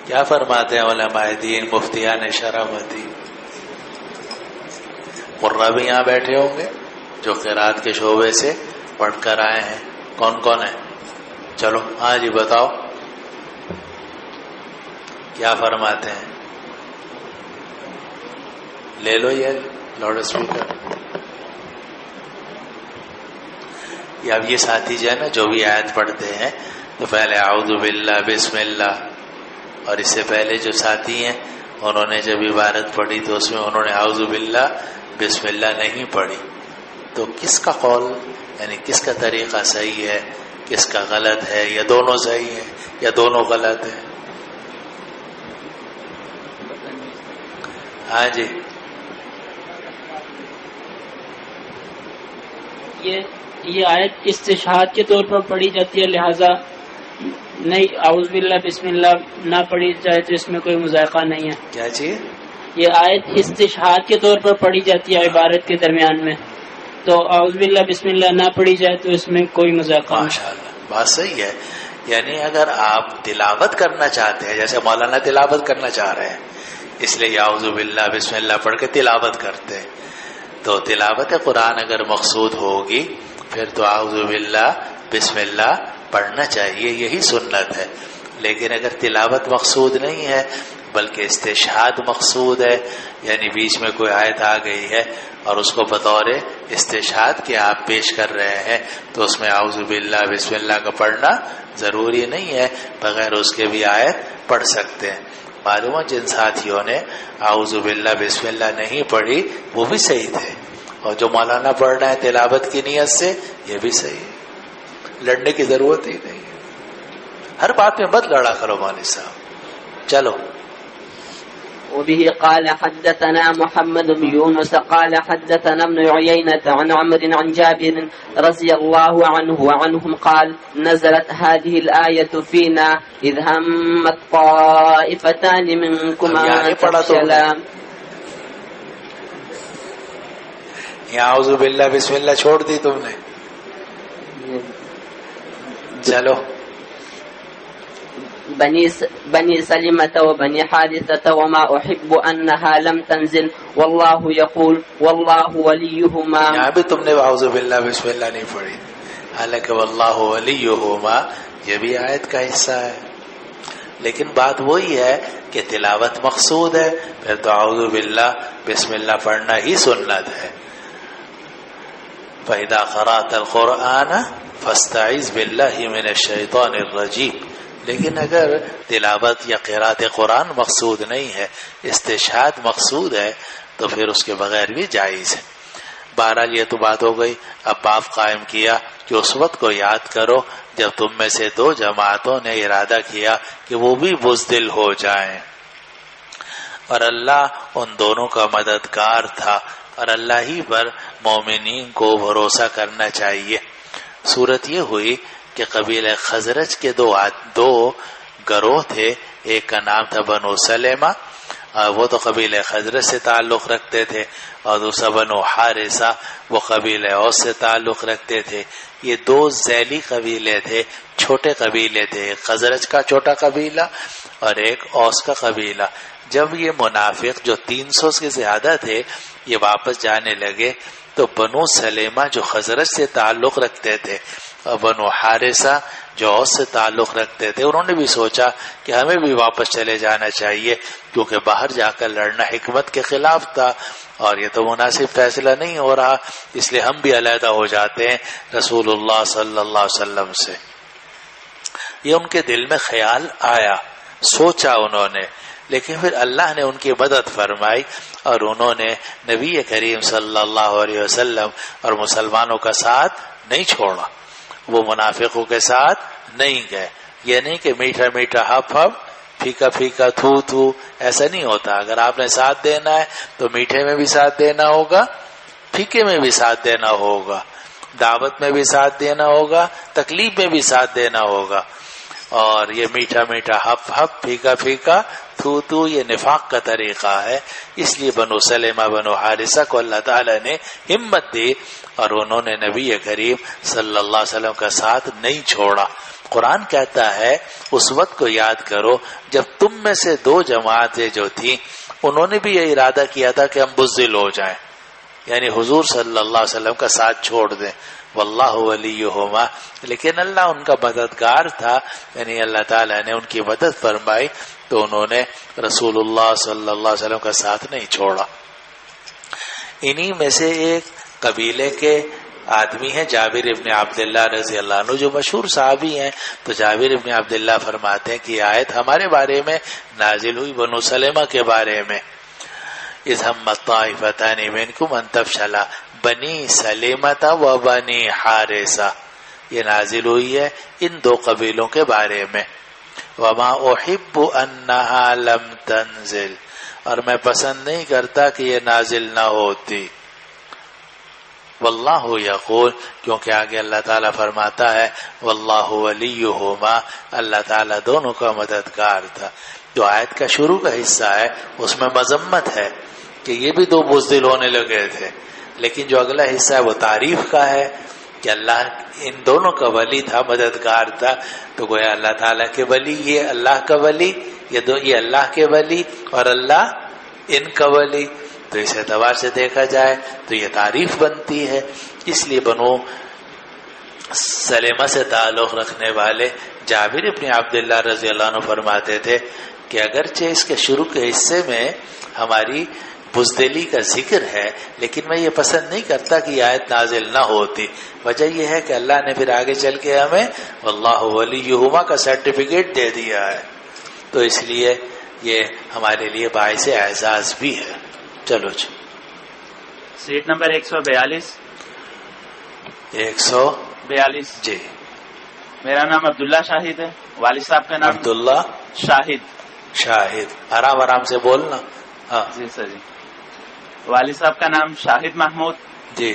کیا فرماتے ہیں علماء دین، مفتیان شرعی؟ قرہ بھی یہاں بیٹھے ہوں گے جو قرات کے شعبے سے پڑھ کر آئے ہیں. کون کون ہے؟ چلو ہاں جی بتاؤ کیا فرماتے ہیں. لے لو یہ لاؤڈ اسپیکر. یا اب یہ ساتھی جو ہے نا جو بھی آیت پڑھتے ہیں تو پہلے اعوذ باللہ بسم اللہ، اور اس سے پہلے جو ساتھی ہیں انہوں نے جب عبارت پڑھی تو اس میں انہوں نے اعوذ باللہ بسم اللہ نہیں پڑھی. تو کس کا قول یعنی کس کا طریقہ صحیح ہے، کس کا غلط ہے، یا دونوں صحیح ہیں یا دونوں غلط ہیں؟ ہاں جی. یہ آیت استشہاد کے طور پر پڑھی جاتی ہے، لہذا نہیں اعوذ باللہ بسم اللہ نہ پڑھی جائے تو اس میں کوئی مذائقہ نہیں ہے. کیا چیز؟ یہ آیت استشہاد کے طور پر پڑھی جاتی ہے عبارت کے درمیان میں، تو اعوذ باللہ بسم اللہ نہ پڑھی جائے تو اس میں کوئی مذائقہ نہیں. ماشاءاللہ بات صحیح ہے. یعنی اگر آپ تلاوت کرنا چاہتے ہیں، جیسے مولانا تلاوت کرنا چاہ رہے ہیں اس لیے اعوذ باللہ بسم اللہ پڑھ کے تلاوت کرتے ہیں، تو تلاوت قرآن اگر مقصود ہوگی پھر تو اعوذ باللہ بسم اللہ پڑھنا چاہیے، یہی سنت ہے. لیکن اگر تلاوت مقصود نہیں ہے بلکہ استشہاد مقصود ہے، یعنی بیچ میں کوئی آیت آ گئی ہے اور اس کو بطور استشہاد کے آپ پیش کر رہے ہیں، تو اس میں اعوذ باللہ بسم اللہ کا پڑھنا ضروری نہیں ہے، بغیر اس کے بھی آیت پڑھ سکتے ہیں. معلوم ہے جن ساتھیوں نے اعوذ باللہ بسم اللہ نہیں پڑھی وہ بھی صحیح تھے، اور جو مولانا پڑھ رہے ہیں تلاوت کی نیت سے یہ بھی صحیح ہے. لڑنے کی ضرورت ہی نہیں ہے، ہر بات میں مت لڑا کرو مولوی صاحب. چلو. وبه قال حدثنا محمد بن يونس قال حدثنا ابن عيينة عن عمرو عن جابر رضي الله عنه وعنهم قال نزلت هذه الآية فينا إذ همت طائفتان منكم أن تفشلا. یہاں اعوذ باللہ بسم اللہ چھوڑ دی تم نے. چلو. بني سلمة وبني حارثة وما أحب أنها لم تنزل والله يقول والله وليهما. یہاں بھی تم نے اعوذ باللہ بسم اللہ نہیں پڑھی، حالانکہ واللہ ولیہما یہ بھی آیت کا حصہ ہے. لیکن بات وہی ہے کہ تلاوت مقصود ہے، پھر تو اعوذ باللہ بسم اللہ پڑھنا ہی سنت ہے. فَإِذَا قَرَأْتَ الْقُرْآنَ فَاسْتَعِذْ بِاللَّهِ مِنَ الشَّيْطَانِ الرَّجِيمِ. لیکن اگر تلاوت یا قرأت قرآن مقصود نہیں ہے، استشہاد مقصود ہے، تو پھر اس کے بغیر بھی جائز ہے. بہرحال یہ تو بات ہو گئی. اب باب قائم کیا کہ اس وقت کو یاد کرو جب تم میں سے دو جماعتوں نے ارادہ کیا کہ وہ بھی بزدل ہو جائیں، اور اللہ ان دونوں کا مددگار تھا، اور اللہ ہی پر مومنین کو بھروسہ کرنا چاہیے. صورت یہ ہوئی کہ قبیلہ خزرج کے دو گروہ تھے. ایک کا نام تھا بنو سلمہ، وہ تو قبیلہ خزرج سے تعلق رکھتے تھے، اور دوسرا بنو حارثہ وہ قبیلہ اوس سے تعلق رکھتے تھے. یہ دو ذیلی قبیلے تھے، چھوٹے قبیلے تھے. ایک خزرج کا چھوٹا قبیلہ اور ایک اوس کا قبیلہ. جب یہ منافق جو 300 سے زیادہ تھے یہ واپس جانے لگے تو بنو سلمہ جو خزرج سے تعلق رکھتے تھے اور بنو حارثہ جو اوس سے تعلق رکھتے تھے، انہوں نے بھی سوچا کہ ہمیں بھی واپس چلے جانا چاہیے، کیونکہ باہر جا کر لڑنا حکمت کے خلاف تھا اور یہ تو مناسب فیصلہ نہیں ہو رہا، اس لیے ہم بھی علیحدہ ہو جاتے ہیں رسول اللہ صلی اللہ علیہ وسلم سے. یہ ان کے دل میں خیال آیا، سوچا انہوں نے، لیکن پھر اللہ نے ان کی مدد فرمائی اور انہوں نے نبی کریم صلی اللہ علیہ وسلم اور مسلمانوں کا ساتھ نہیں چھوڑا. وہ منافقوں کے ساتھ نہیں گئے. یہ نہیں کہ میٹھا میٹھا ہپ ہپ پھیکا پھیکا تھو تھو، ایسا نہیں ہوتا. اگر آپ نے ساتھ دینا ہے تو میٹھے میں بھی ساتھ دینا ہوگا، پھیکے میں بھی ساتھ دینا ہوگا، دعوت میں بھی ساتھ دینا ہوگا، تکلیف میں بھی ساتھ دینا ہوگا. اور یہ میٹھا میٹھا ہپ ہپ پھیکا پھیکا تھو تھو یہ نفاق کا طریقہ ہے. اس لیے بنو سلمہ بنو حارثہ کو اللہ تعالی نے ہمت دی اور انہوں نے نبی کریم صلی اللہ علیہ وسلم کا ساتھ نہیں چھوڑا. قرآن کہتا ہے اس وقت کو یاد کرو جب تم میں سے دو جماعتیں جو تھیں انہوں نے بھی یہ ارادہ کیا تھا کہ ہم بزدل ہو جائیں، یعنی حضور صلی اللہ علیہ وسلم کا ساتھ چھوڑ دیں. واللہ ولیہما، لیکن اللہ ان کا مددگار تھا، یعنی اللہ تعالیٰ نے ان کی مدد فرمائی تو انہوں نے رسول اللہ صلی اللہ علیہ وسلم کا ساتھ نہیں چھوڑا. انہی میں سے ایک قبیلے کے آدمی ہیں جابر ابن عبداللہ رضی اللہ عنہ جو مشہور صحابی ہیں. تو جابر ابن عبداللہ فرماتے ہیں کہ یہ آیت ہمارے بارے میں نازل ہوئی بنو سلمہ کے بارے میں. اذ ہمت طائفتان منکم ان تفشلا بنی سلمۃ و بنی حارثہ، یہ نازل ہوئی ہے ان دو قبیلوں کے بارے میں. وما احب انہا لم تنزل، اور میں پسند نہیں کرتا کہ یہ نازل نہ ہوتی. واللہ یقول، کیونکہ آگے اللہ تعالیٰ فرماتا ہے واللہ ولیہما، اللہ تعالیٰ دونوں کا مددگار تھا. جو آیت کا شروع کا حصہ ہے اس میں مذمت ہے کہ یہ بھی دو بزدل ہونے لگے تھے، لیکن جو اگلا حصہ ہے وہ تعریف کا ہے کہ اللہ ان دونوں کا ولی تھا، مددگار تھا. تو گویا اللہ تعالیٰ کے ولی، یہ اللہ کا ولی، یہ اللہ کے ولی اور اللہ ان کا ولی. تو اس اعتبار سے دیکھا جائے تو یہ تعریف بنتی ہے. اس لیے بنو سلیمہ سے تعلق رکھنے والے جابر ابن عبداللہ رضی اللہ عنہ فرماتے تھے کہ اگرچہ اس کے شروع کے حصے میں ہماری بزدلی کا ذکر ہے، لیکن میں یہ پسند نہیں کرتا کہ یہ آیت نازل نہ ہوتی. وجہ یہ ہے کہ اللہ نے پھر آگے چل کے ہمیں واللہ ولیہما کا سرٹیفکیٹ دے دیا ہے، تو اس لیے یہ ہمارے لیے باعث اعزاز بھی ہے. چلو جی سیٹ نمبر 142. 142 جی. میرا نام عبداللہ شاہد ہے، والد صاحب کا نام عبداللہ شاہد. آرام آرام سے بولنا. ہاں جی سر جی. والد صاحب کا نام شاہد محمود جی.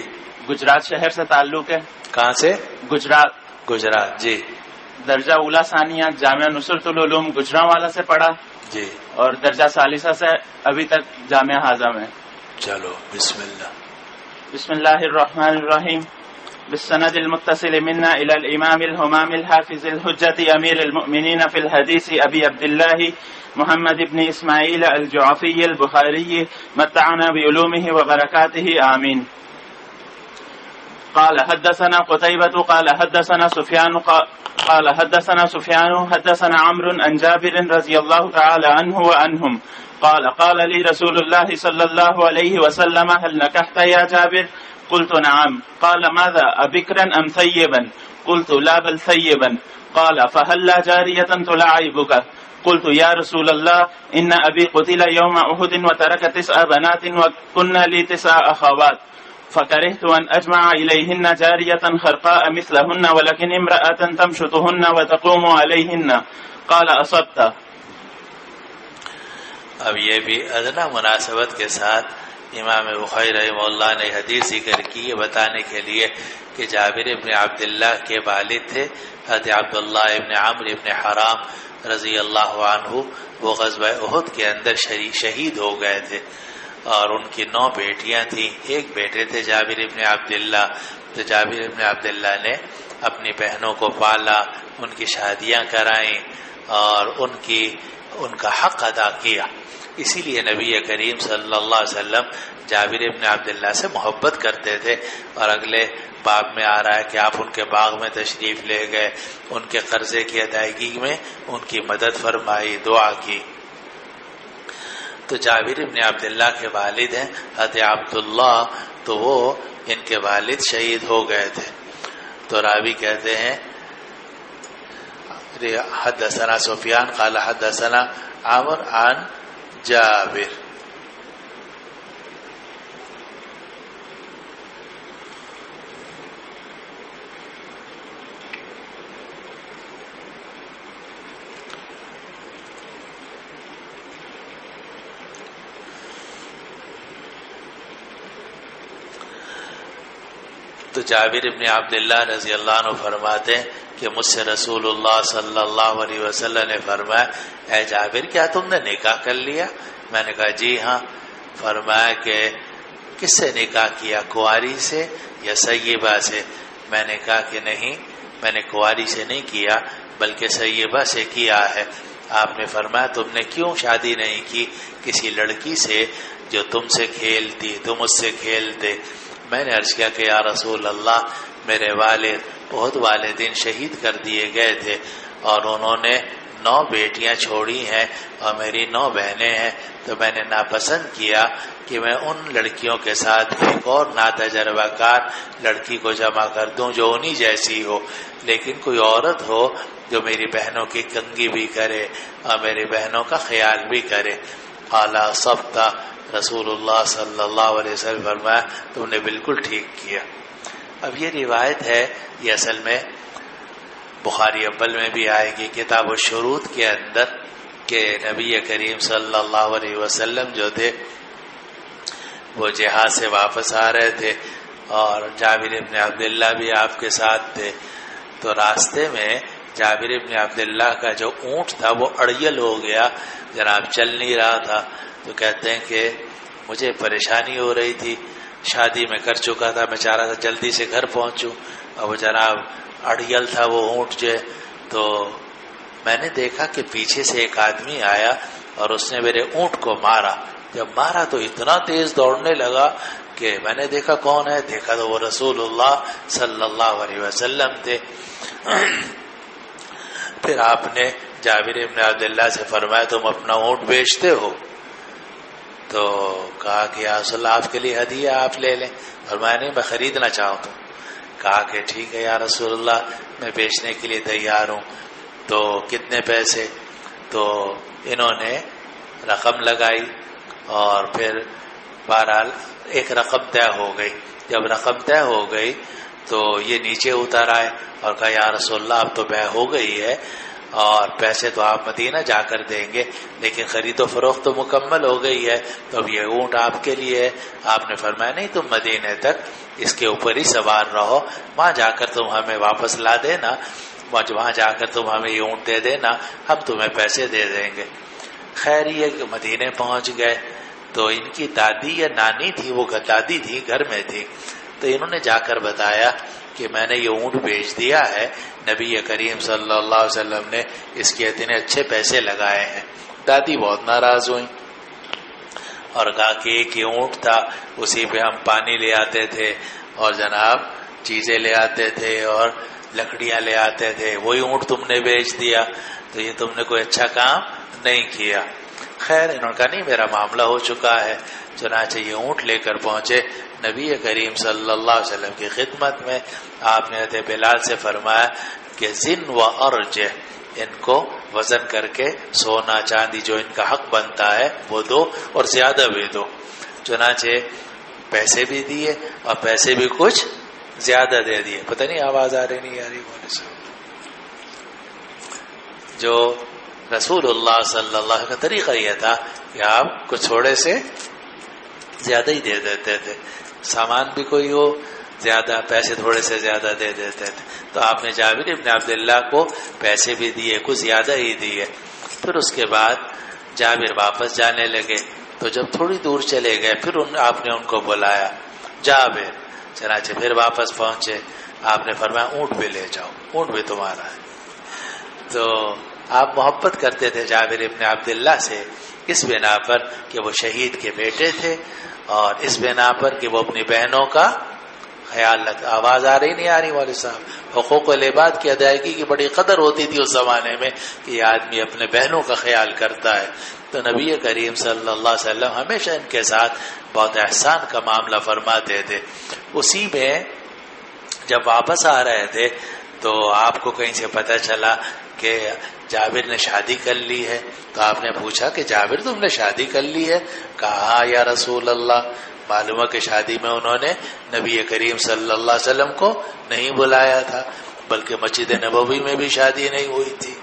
گجرات شہر سے تعلق ہے. کہاں سے؟ گجرات جی. درجہ اولا ثانیہ جامعہ نصرت العلوم گجرانوالا سے پڑھا جی. اور درجہ ثالثہ سے ابھی تک جامعہ ہاضم ہے. چلو بسم اللہ. بسم اللہ الرحمن الرحیم. بالسند المتصل منا الى الامام الهمام الحافظ الحجة امیر المؤمنین فی الحدیث ابی عبداللہ محمد بن اسماعیل الجعفی البخاری متعنا بعلومه وبرکاته آمین. قال حدثنا قتيبة قال حدثنا سفيان قال حدثنا سفيان حدثنا عمرو عن جابر رضي الله تعالى عنه وعنهم قال قال لي رسول الله صلى الله عليه وسلم هل نكحت يا جابر؟ قلت نعم. قال ماذا أبكرا أم ثيبا؟ قلت لا بل ثيبا. قال فهل لا جارية تلاعبك؟ قلت يا رسول الله إن أبي قتل يوم أحد وترك 9 بنات وكن لي 9 أخوات فكرهت أن أجمع إليهن جارية خرقاء مثلهن ولكن امرأة تمشطهن وتقوم عليهن. قال أصبت. اب یہ بھی ادنا مناسبت کے ساتھ امام بخاری رحمہ اللہ نے حدیث ذکر کی یہ بتانے کے لیے کہ جابر ابن عبداللہ کے والد تھے حضرت عبداللہ ابن عمرو ابن حرام رضی اللہ عنہ. وہ غزوہ احد کے اندر شہید ہو گئے تھے اور ان کی 9 بیٹیاں تھیں، 1 بیٹے تھے جابر ابن عبداللہ. تو جابر ابن عبداللہ نے اپنی بہنوں کو پالا، ان کی شادیاں کرائیں اور ان کا حق ادا کیا. اسی لیے نبی کریم صلی اللہ علیہ وسلم جابر ابن عبداللہ سے محبت کرتے تھے. اور اگلے باب میں آ رہا ہے کہ آپ ان کے باغ میں تشریف لے گئے، ان کے قرضے کی ادائیگی میں ان کی مدد فرمائی، دعا کی. تو جابر ابن عبداللہ کے والد ہیں حضرت عبداللہ، تو وہ ان کے والد شہید ہو گئے تھے. تو راوی کہتے ہیں حدثنا سفیان قال حدثنا عمرو عن جابر. تو جابر ابن عبداللہ رضی اللہ عنہ فرماتے ہیں کہ مجھ سے رسول اللہ صلی اللہ علیہ وسلم نے فرمایا اے جابر کیا تم نے نکاح کر لیا؟ میں نے کہا جی ہاں. فرمایا کہ کس سے نکاح کیا، کنواری سے یا سیبہ سے؟ میں نے کہا کہ نہیں، میں نے کنواری سے نہیں کیا بلکہ سیبہ سے کیا ہے. آپ نے فرمایا تم نے کیوں شادی نہیں کی کسی لڑکی سے جو تم سے کھیلتی، تم اس سے کھیلتے؟ میں نے عرض کیا کہ یا رسول اللہ میرے والد بہت والدین شہید کر دیے گئے تھے اور انہوں نے 9 بیٹیاں چھوڑی ہیں اور میری 9 بہنیں ہیں، تو میں نے ناپسند کیا کہ میں ان لڑکیوں کے ساتھ ایک اور ناتجربہ کار لڑکی کو جمع کر دوں جو انہی جیسی ہو، لیکن کوئی عورت ہو جو میری بہنوں کی کنگھی بھی کرے اور میری بہنوں کا خیال بھی کرے. اعلیٰ صفتا رسول اللہ صلی اللہ علیہ وسلم فرمایا تم نے بالکل ٹھیک کیا. اب یہ روایت ہے، یہ اصل میں بخاری اول میں بھی آئے گی کتاب الشروط کے اندر کہ نبی کریم صلی اللہ علیہ وسلم جو تھے وہ جہاد سے واپس آ رہے تھے اور جابر ابن عبداللہ بھی آپ کے ساتھ تھے. تو راستے میں جابر ابن عبداللہ کا جو اونٹ تھا وہ اڑیل ہو گیا، جناب چل نہیں رہا تھا. تو کہتے ہیں کہ مجھے پریشانی ہو رہی تھی، شادی میں کر چکا تھا، میں چاہ رہا تھا جلدی سے گھر پہنچوں اور وہ جناب اڑیل تھا وہ اونٹ جو. تو میں نے دیکھا کہ پیچھے سے ایک آدمی آیا اور اس نے میرے اونٹ کو مارا. جب مارا تو اتنا تیز دوڑنے لگا کہ میں نے دیکھا کون ہے، دیکھا تو وہ رسول اللہ صلی اللہ علیہ وسلم تھے۔ پھر آپ نے جابر بن عبداللہ سے فرمایا تم اپنا اونٹ بیچتے ہو؟ تو کہا کہ یا رسول اللہ آپ کے لیے ہدیہ، آپ لے لیں۔ فرمایا نہیں، میں خریدنا چاہتا ہوں۔ کہا کہ ٹھیک ہے یا رسول اللہ میں بیچنے کے لیے تیار ہوں، تو کتنے پیسے؟ تو انہوں نے رقم لگائی اور پھر بہرحال ایک رقم طے ہو گئی۔ جب رقم طے ہو گئی تو یہ نیچے اتر آئے اور کہا یا رسول اللہ اب تو بیع ہو گئی ہے اور پیسے تو آپ مدینہ جا کر دیں گے، لیکن خرید و فروخت تو مکمل ہو گئی ہے، تو اب یہ اونٹ آپ کے لیے ہے۔ آپ نے فرمایا نہیں، تم مدینہ تک اس کے اوپر ہی سوار رہو، وہاں جا کر تم ہمیں واپس لا دینا، وہاں جا کر تم ہمیں یہ اونٹ دے دینا، ہم تمہیں پیسے دے دیں گے۔ خیر یہ کہ مدینے پہنچ گئے تو ان کی دادی یا نانی تھی، وہ دادی تھی گھر میں تھی، تو انہوں نے جا کر بتایا کہ میں نے یہ اونٹ بیچ دیا ہے، نبی کریم صلی اللہ علیہ وسلم نے اس کے اتنے اچھے پیسے لگائے ہیں۔ دادی بہت ناراض ہوئی اور کہا کہ ایک ہی اونٹ تھا، اسی پہ ہم پانی لے آتے تھے اور جناب چیزیں لے آتے تھے اور لکڑیاں لے آتے تھے، وہی اونٹ تم نے بیچ دیا، تو یہ تم نے کوئی اچھا کام نہیں کیا۔ خیر انہوں نے کہا نہیں، میرا معاملہ ہو چکا ہے۔ چنانچہ یہ اونٹ لے کر پہنچے نبی کریم صلی اللہ علیہ وسلم کی خدمت میں۔ آپ نے حضرت بلال سے فرمایا کہ زن و ارجح، ان کو وزن کر کے سونا چاندی جو ان کا حق بنتا ہے وہ دو اور زیادہ بھی دو۔ چنانچہ پیسے بھی دیے اور پیسے بھی کچھ زیادہ دے دیے۔ پتہ نہیں آواز آ رہی نہیں آ رہی بولے سے؟ جو رسول اللہ صلی اللہ علیہ وسلم کا طریقہ یہ تھا کہ آپ کچھ تھوڑے سے زیادہ ہی دے دیتے تھے، سامان بھی کوئی ہو زیادہ، پیسے تھوڑے سے زیادہ دے دیتے تھے۔ تو آپ نے جابر بن عبداللہ کو پیسے بھی دیے، کچھ زیادہ ہی دیے۔ پھر اس کے بعد جابر واپس جانے لگے، تو جب تھوڑی دور چلے گئے پھر آپ نے ان کو بلایا، جابر۔ چنانچہ پھر واپس پہنچے، آپ نے فرمایا اونٹ بھی لے جاؤ، اونٹ بھی تمہارا ہے۔ تو آپ محبت کرتے تھے جابر ابن عبداللہ سے اس بنا پر کہ وہ شہید کے بیٹے تھے، اور اس بنا پر کہ وہ اپنی بہنوں کا خیال رکھتا۔ آواز آ رہی نہیں آ رہی والد صاحب؟ حقوق العباد کی ادائیگی کی بڑی قدر ہوتی تھی اس زمانے میں کہ یہ آدمی اپنے بہنوں کا خیال کرتا ہے۔ تو نبی کریم صلی اللہ علیہ وسلم ہمیشہ ان کے ساتھ بہت احسان کا معاملہ فرماتے تھے۔ اسی میں جب واپس آ رہے تھے تو آپ کو کہیں سے پتہ چلا کہ جابر نے شادی کر لی ہے، تو آپ نے پوچھا کہ جابر تم نے شادی کر لی ہے؟ کہا یا رسول اللہ۔ معلوم ہے کہ شادی میں انہوں نے نبی کریم صلی اللہ علیہ وسلم کو نہیں بلایا تھا، بلکہ مسجد نبوی میں بھی شادی نہیں ہوئی تھی،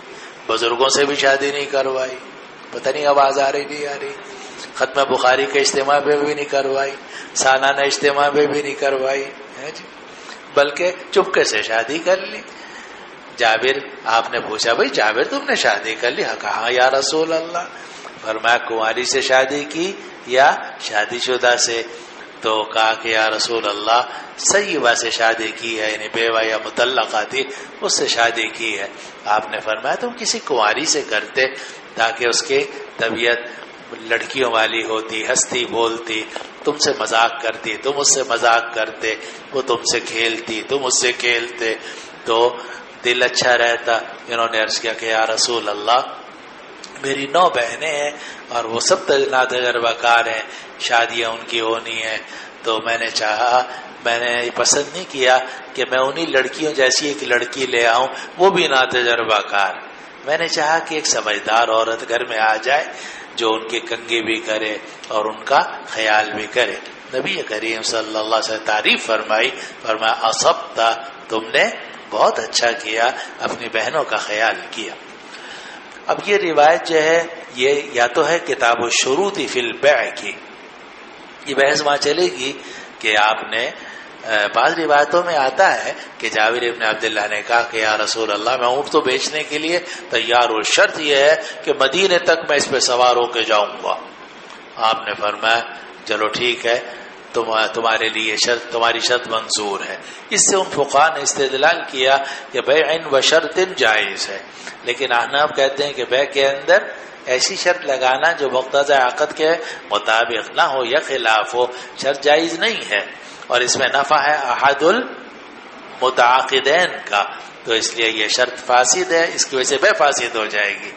بزرگوں سے بھی شادی نہیں کروائی۔ پتہ نہیں آواز آ رہی نہیں آ رہی؟ ختم بخاری کے اجتماع میں بھی نہیں کروائی، سالانہ اجتماع میں بھی نہیں کروائی ہے جی، بلکہ چپکے سے شادی کر لی۔ جابر، آپ نے پوچھا بھائی جابر تم نے شادی کر لی؟ کہا یا رسول اللہ۔ فرمایا کنواری سے شادی کی یا شادی شدہ سے؟ تو کہا کہ یا رسول اللہ سیبہ سے شادی کی ہے، یعنی بیوہ یا مطلقہ تھی اس سے شادی کی ہے۔ آپ نے فرمایا تم کسی کنواری سے کرتے تاکہ اس کی طبیعت لڑکیوں والی ہوتی، ہنستی بولتی، تم سے مذاق کرتی، تم اس سے مذاق کرتے، وہ تم سے کھیلتی، تم اس سے کھیلتے، تو دل اچھا رہتا۔ انہوں نے عرض کیا کہ یا رسول اللہ میری 9 بہنیں ہیں اور وہ سب ناتجربہ کار ہیں، شادیاں ان کی ہونی ہیں، تو میں نے چاہا، میں نے پسند نہیں کیا کہ میں انہی لڑکیوں جیسی ایک لڑکی لے آؤں، وہ بھی ناتجربہ کار۔ میں نے چاہا کہ ایک سمجھدار عورت گھر میں آ جائے جو ان کی کنگھی بھی کرے اور ان کا خیال بھی کرے۔ نبی کریم صلی اللہ علیہ وسلم تعریف فرمائی، فرمایا اصبت، تم نے بہت اچھا کیا، اپنی بہنوں کا خیال کیا۔ اب یہ روایت جو ہے یہ یا تو ہے کتاب الشروط فی البیع کی، یہ بحث وہاں چلے گی کہ آپ نے بعض روایتوں میں آتا ہے کہ جابر ابن عبداللہ نے کہا کہ یا رسول اللہ میں اونٹ تو بیچنے کے لیے تیار ہوں، شرط یہ ہے کہ مدینے تک میں اس پہ سوار ہو کے جاؤں گا۔ آپ نے فرمایا چلو ٹھیک ہے، تمہارے لیے شرط، تمہاری شرط منظور ہے۔ اس سے ان فقہاء نے استدلال کیا کہ بیع و شرط جائز ہے، لیکن احناف کہتے ہیں کہ بیع کے اندر ایسی شرط لگانا جو مقتضی عقد کے مطابق نہ ہو یا خلاف ہو، شرط جائز نہیں ہے، اور اس میں نفع ہے احد المتعاقدین کا، تو اس لیے یہ شرط فاسد ہے، اس کی وجہ سے بے فاسد ہو جائے گی۔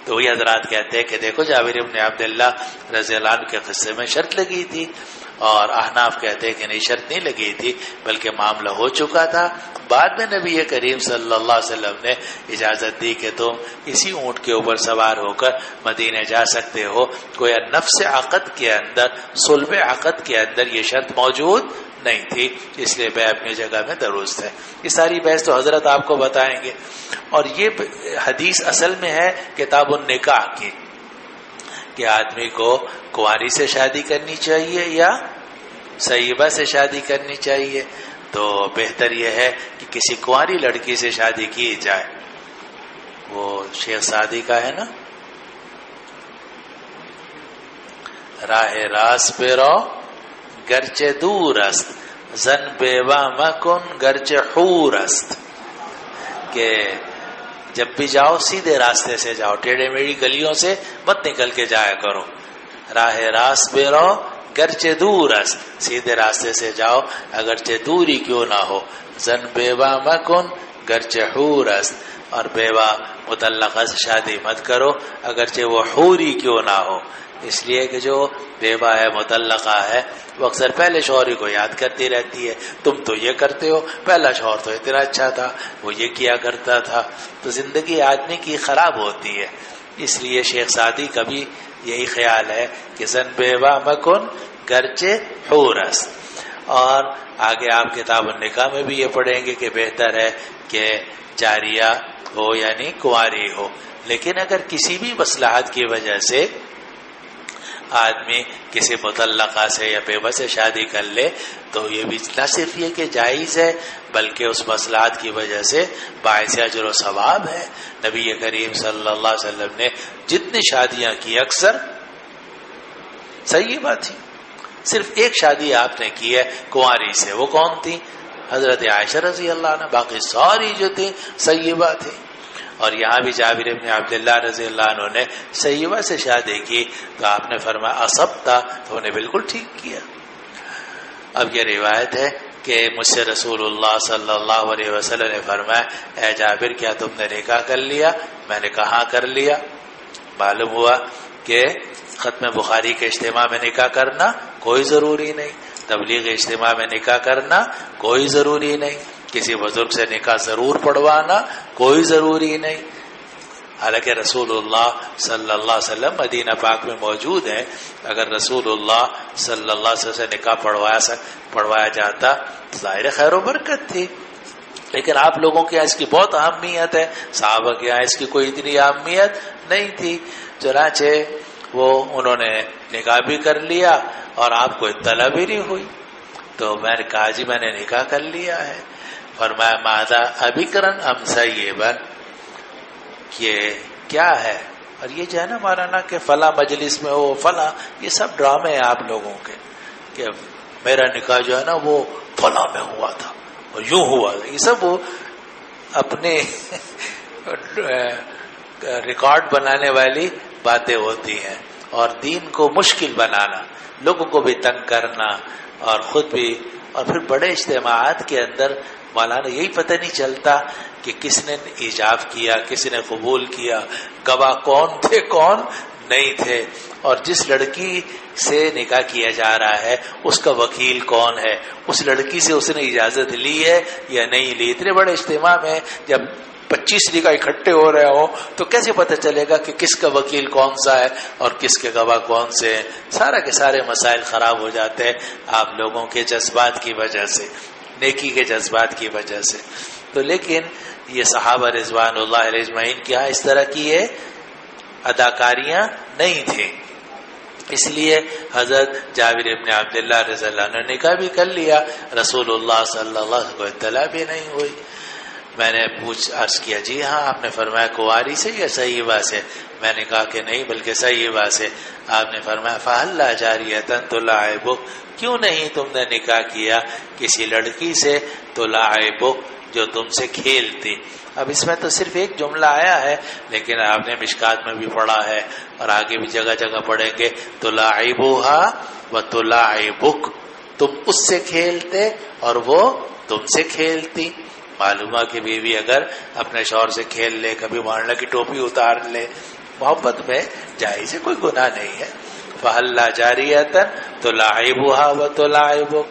تو وہی حضرات کہتے ہیں کہ دیکھو جابر بن عبداللہ رضی اللہ عنہ کے قصے میں شرط لگی تھی، اور احناف کہتے ہیں کہ نہیں، شرط نہیں لگی تھی بلکہ معاملہ ہو چکا تھا۔ بعد میں نبی کریم صلی اللہ علیہ وسلم نے اجازت دی کہ تم اسی اونٹ کے اوپر سوار ہو کر مدینے جا سکتے ہو، کوئی نفس عقد کے اندر، صلب عقد کے اندر یہ شرط موجود نہیں تھی، اس لیے بے اپنی جگہ میں درست ہے۔ یہ ساری بحث تو حضرت آپ کو بتائیں گے، اور یہ حدیث اصل میں ہے کتاب النکاح کی، کہ آدمی کو کنواری سے شادی کرنی چاہیے یا سیبہ سے شادی کرنی چاہیے، تو بہتر یہ ہے کہ کسی کنواری لڑکی سے شادی کی جائے۔ وہ شیخ سعدی کا ہے نا، راہ راست پہ رو گرچہ دور است، زن بیوہ مکن گرچہ حور است، کہ جب بھی جاؤ سیدھے راستے سے جاؤ، ٹیڑھے میڑھی گلیوں سے مت نکل کے جایا کرو۔ راہ راست پہ رو گرچہ دور است، سیدھے راستے سے جاؤ اگرچہ دوری کیوں نہ ہو۔ زن بیوہ مکن گرچہ حور است، اور بیوہ مطلقہ سے شادی مت کرو اگرچہ وہ حوری کیوں نہ ہو، اس لیے کہ جو بیوہ ہے، مطلقہ ہے، وہ اکثر پہلے شوہر کو یاد کرتی رہتی ہے، تم تو یہ کرتے ہو، پہلا شوہر تو اتنا اچھا تھا، وہ یہ کیا کرتا تھا، تو زندگی آدمی کی خراب ہوتی ہے۔ اس لیے شیخ سعدی کا بھی یہی خیال ہے کہ زن بیوہ مکن گرچہ حور است۔ اور آگے آپ کتاب النکاح میں بھی یہ پڑھیں گے کہ بہتر ہے کہ جاریہ ہو یعنی کنواری ہو، لیکن اگر کسی بھی مصلحت کی وجہ سے آدمی کسی مطلقہ سے یا بیوہ سے شادی کر لے تو یہ بھی نہ صرف یہ کہ جائز ہے بلکہ اس مصلحت کی وجہ سے باعث اجر و ثواب ہے۔ نبی کریم صلی اللہ علیہ وسلم نے جتنی شادیاں کی اکثر سیبہ تھی، صرف ایک شادی آپ نے کی ہے کنواری سے، وہ کون تھی؟ حضرت عائشہ رضی اللہ عنہ، باقی ساری جو تھی سیبہ تھی۔ اور یہاں بھی جابر بن عبداللہ رضی اللہ عنہ نے سیبہ سے شادی کی تو آپ نے فرمایا اصبتا، تو انہیں بالکل ٹھیک کیا۔ اب یہ روایت ہے کہ مجھ سے رسول اللہ صلی اللہ علیہ وسلم نے فرمایا، اے جابر کیا تم نے نکاح کر لیا؟ میں نے کہا کر لیا۔ معلوم ہوا کہ ختم بخاری کے اجتماع میں نکاح کرنا کوئی ضروری نہیں، تبلیغ اجتماع میں نکاح کرنا کوئی ضروری نہیں، کسی بزرگ سے نکاح ضرور پڑھوانا کوئی ضروری نہیں۔ حالانکہ رسول اللہ صلی اللہ علیہ وسلم مدینہ پاک میں موجود ہیں، اگر رسول اللہ صلی اللہ علیہ وسلم سے نکاح پڑھوایا جاتا تو ظاہر خیر و برکت تھی، لیکن آپ لوگوں کے یہاں اس کی بہت اہمیت ہے، صحابہ کے یہاں اس کی کوئی اتنی اہمیت نہیں تھی، چنانچہ وہ انہوں نے نکاح بھی کر لیا اور آپ کو اطلاع بھی نہیں ہوئی۔ تو میں نے کہا جی میں نے نکاح کر لیا ہے۔ فرمایا ماذا ابکرن ام سیبن، یہ کیا ہے؟ اور یہ جو ہے نا مولانا کہ فلاں مجلس میں ہو فلاں، یہ سب ڈرامے ہیں آپ لوگوں کے، کہ میرا نکاح جو ہے نا وہ فلاں میں ہوا تھا اور یوں ہوا تھا، یہ سب وہ اپنے ریکارڈ بنانے والی باتیں ہوتی ہیں، اور دین کو مشکل بنانا، لوگوں کو بھی تنگ کرنا اور خود بھی، اور پھر بڑے اجتماعات کے اندر مولانا یہی پتہ نہیں چلتا کہ کس نے ایجاب کیا، کس نے قبول کیا، گواہ کون تھے کون نہیں تھے، اور جس لڑکی سے نکاح کیا جا رہا ہے اس کا وکیل کون ہے، اس لڑکی سے اس نے اجازت لی ہے یا نہیں لی۔ اتنے بڑے اجتماع میں جب 25 نکاح اکٹھے ہو رہے ہوں تو کیسے پتہ چلے گا کہ کس کا وکیل کون سا ہے اور کس کے گواہ کون سے ہیں؟ سارا کے سارے مسائل خراب ہو جاتے ہیں آپ لوگوں کے جذبات کی وجہ سے، نیکی کے جذبات کی وجہ سے۔ تو لیکن یہ صحابہ رضوان اللہ علیہ اجمعین کے ہاں اس طرح کی یہ اداکاریاں نہیں تھیں، اس لیے حضرت جابر ابن عبداللہ رضی اللہ عنہ نے نکاح بھی کر لیا، رسول اللہ صلی اللہ علیہ وسلم کو اطلاع بھی نہیں ہوئی۔ میں نے عرض کیا جی ہاں، آپ نے فرمایا کنواری سے یا سیبہ سے؟ میں نے کہا کہ نہیں بلکہ سیبہ سے۔ آپ نے فرمایا فَهَلَّا جَارِيَةً تُلَاعِبُكَ، کیوں نہیں تم نے نکاح کیا کسی لڑکی سے تُلَاعِبُكَ جو تم سے کھیلتی. اب اس میں تو صرف ایک جملہ آیا ہے، لیکن آپ نے مشکات میں بھی پڑھا ہے اور آگے بھی جگہ جگہ پڑھیں گے. تلاعبها وتلاعبک، تم اس سے کھیلتے اور وہ تم سے کھیلتی. معلوم ہے کہ بیوی اگر اپنے شوہر سے کھیل لے، کبھی مولانا کی ٹوپی اتار لے، محبت میں جائز ہے، کوئی گناہ نہیں ہے. فَهَلَّا جَارِيَةً تُلَاعِبُهَا وَتُلَاعِبُكَ،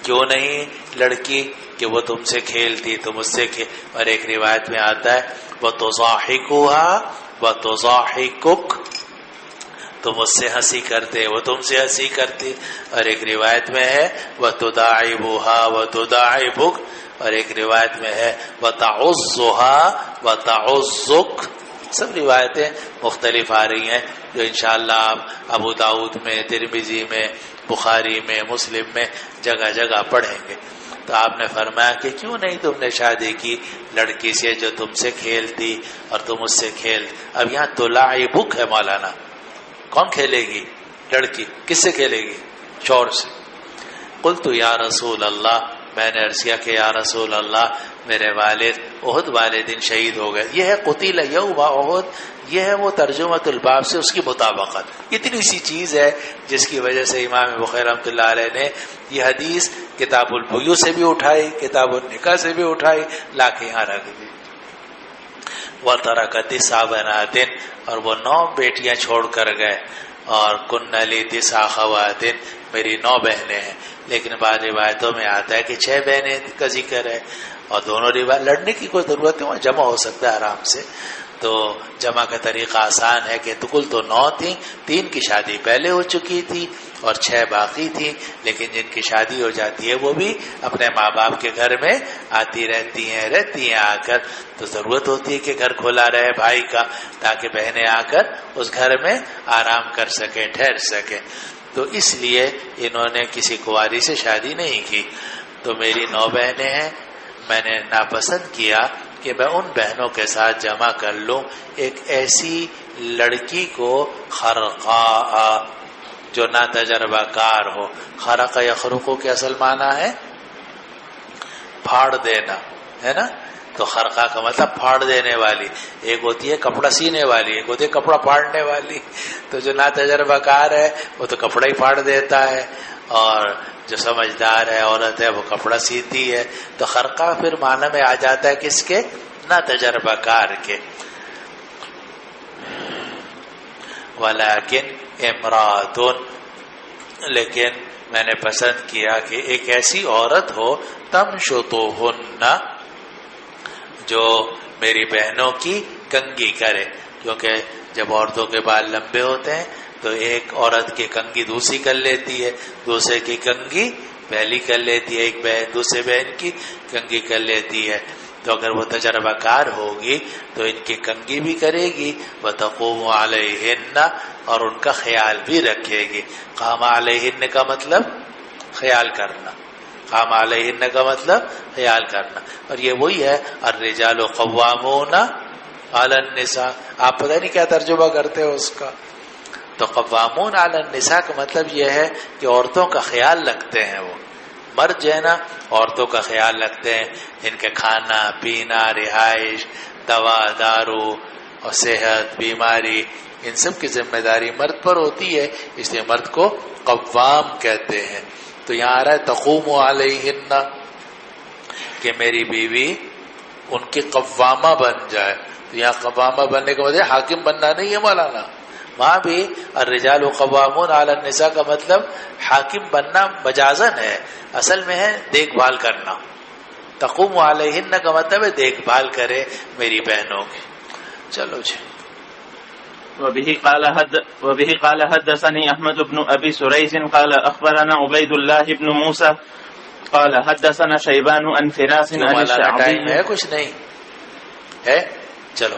کیوں نہیں لڑکی کہ وہ تم سے کھیلتی تم اس سے کھیل. اور ایک روایت میں آتا ہے وَتُضَاحِكُهَا وَتُضَاحِكُكَ، تم اس سے ہنسی کرتے وہ تم سے ہنسی کرتی. اور ایک روایت میں ہے وَتُدَاعِبُهَا وَتُدَاعِبُكَ، اور ایک روایت میں ہے وَتَعُزُّهَا وَتَعُزُّكَ. سب روایتیں مختلف آ رہی ہیں جو انشاءاللہ آپ ابو داؤد میں، ترمذی میں، بخاری میں، مسلم میں جگہ جگہ پڑھیں گے. تو آپ نے فرمایا کہ کیوں نہیں تم نے شادی کی لڑکی سے جو تم سے کھیلتی اور تم اس سے کھیل. اب یہاں تلاعبک ہے مولانا، کون کھیلے گی؟ لڑکی. کس سے کھیلے گی؟ شوہر سے. قلت یا رسول اللہ، میں نے عرض کیا کہ یا رسول اللہ میرے والد احد والے دن شہید ہو گئے. یہ ہے قتل یوم احد، یہ ہے وہ ترجمۃ الباب سے اس کی مطابقت. اتنی سی چیز ہے جس کی وجہ سے امام بخاری رحمۃ اللہ علیہ نے یہ حدیث کتاب البیوع سے بھی اٹھائی، کتاب النکاح سے بھی اٹھائی، لا کے یہاں رکھ دی. وَتَرَكَ تِسْعَ بَنَاتٍ، اور وہ 9 بیٹیاں چھوڑ کر گئے. اور کُنَّ لِي 9 خواتٍ، میری 9 بہنیں ہیں. لیکن بعض روایتوں میں آتا ہے کہ 6 بہنیں کا ذکر ہے. اور دونوں روایت لڑنے کی کوئی ضرورت نہیں، وہاں جمع ہو سکتا ہے آرام سے. تو جمع کا طریقہ آسان ہے کہ کل تو 9 تھیں، 3 کی شادی پہلے ہو چکی تھی اور 6 باقی تھیں. لیکن جن کی شادی ہو جاتی ہے وہ بھی اپنے ماں باپ کے گھر میں آتی رہتی ہیں آ کر. تو ضرورت ہوتی ہے کہ گھر کھلا رہے بھائی کا، تاکہ بہنیں آ کر اس گھر میں آرام کر سکیں، ٹھہر سکیں. تو اس لیے انہوں نے کسی کنواری سے شادی نہیں کی. تو میری 9 بہنیں ہیں، میں نے ناپسند کیا کہ میں ان بہنوں کے ساتھ جمع کر لوں ایک ایسی لڑکی کو خرقاء جو نہ تجربہ کار ہو. خرق یخرقو کے اصل معنی ہے پھاڑ دینا، ہے نا. تو خرقہ کا مطلب پھاڑ دینے والی. ایک ہوتی ہے کپڑا سینے والی، ایک ہوتی ہے کپڑا پھاڑنے والی. تو جو نا تجربہ کار ہے وہ تو کپڑا ہی پھاڑ دیتا ہے، اور جو سمجھدار ہے عورت ہے وہ کپڑا سیتی ہے. تو خرقہ پھر معنی میں آ جاتا ہے کس کے؟ نا تجربہ کار کے. ولیکن امرأۃ، لیکن میں نے پسند کیا کہ ایک ایسی عورت ہو تمشطہن، جو میری بہنوں کی کنگھی کرے. کیونکہ جب عورتوں کے بال لمبے ہوتے ہیں تو ایک عورت کی کنگھی دوسری کر لیتی ہے، دوسرے کی کنگھی پہلی کر لیتی ہے، ایک بہن دوسرے بہن کی کنگھی کر لیتی ہے. تو اگر وہ تجربہ کار ہوگی تو ان کی کنگھی بھی کرے گی، وَتَقُومُ عَلَيْهِنَّ، اور ان کا خیال بھی رکھے گی. قام علیہن کا مطلب خیال کرنا، قام علیہن کا مطلب خیال کرنا. اور یہ وہی ہے الرجال قوامون علی النساء. آپ پتہ نہیں کیا ترجمہ کرتے ہو اس کا. تو قوامون علی النساء کا مطلب یہ ہے کہ عورتوں کا خیال رکھتے ہیں. وہ مرد جو ہے نا عورتوں کا خیال رکھتے ہیں، ان کے کھانا پینا، رہائش، دوا دارو اور صحت، بیماری، ان سب کی ذمہ داری مرد پر ہوتی ہے. اس لیے مرد کو قوام کہتے ہیں. تو یہاں آ رہا ہے تقوم علیہن، کہ میری بیوی ان کی قوامہ بن جائے. تو یہاں قوامہ بننے کا مطلب حاکم بننا نہیں ہے مولانا. وہاں بھی الرجال قوامون علی النساء کا مطلب حاکم بننا مجازن ہے، اصل میں ہے دیکھ بھال کرنا. تقوم علیہن کا مطلب ہے دیکھ بھال کرے میری بہنوں کی. چلو جی. وبه قال حدثني أحمد بن أبي سريج قال أخبرنا عبيد الله بن موسى قال حدثنا شيبان عن فراس عن الشعبي ہے کچھ نہیں ہے. چلو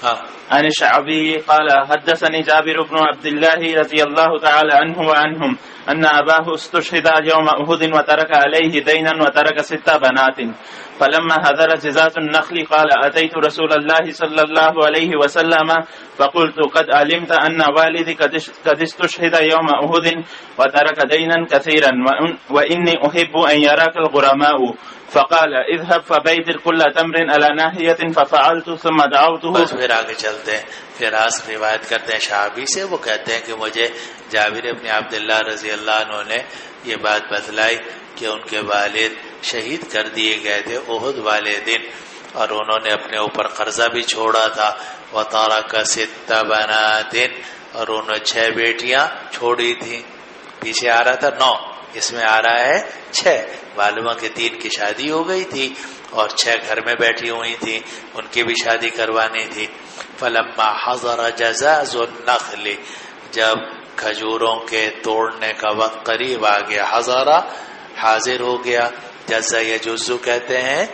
ہاں. عن الشعبي قال حدثني جابر بن عبد الله رضي الله تعالى عنه وعنهم أن أباه استشهد يوم أحد وترك عليه دينا وترك 6 بنات فلما حضر جزاز النخل قال أتيت رسول الله صلى الله عليه وسلم فقلت قد علمت أن والدي قد استشهد يوم أحد وترك دينا كثيرا وإني أحب أن يراك الغرماء فقال اذهب فبيدر كل تمر على ناحية ففعلت ثم دعوته. بس پھر آگے چلتے ہیں. فراس روایت کرتے ہیں شعبی سے, وہ کہتے ہیں کہ مجھے جابر ابن عبداللہ رضی اللہ عنہ نے یہ بات بتلائی کہ ان کے والد شہید کر دیے گئے تھے احد والے دن, اور انہوں نے اپنے اوپر قرضہ بھی چھوڑا تھا. وَتَرَكَ 6 بَنَاتٍ, اور انہوں نے 6 بیٹیاں چھوڑی تھیں. پیچھے آ رہا تھا 9, اس میں آ رہا ہے 6. معلوم ہے کہ 3 کی شادی ہو گئی تھی اور 6 گھر میں بیٹھی ہوئی تھی, ان کی بھی شادی کروانی تھی. فلما حضر جزاز النخل, جب کھجوروں کے توڑنے کا وقت قریب آ گیا, حضرہ حاضر ہو گیا. جزا یجزو کہتے ہیں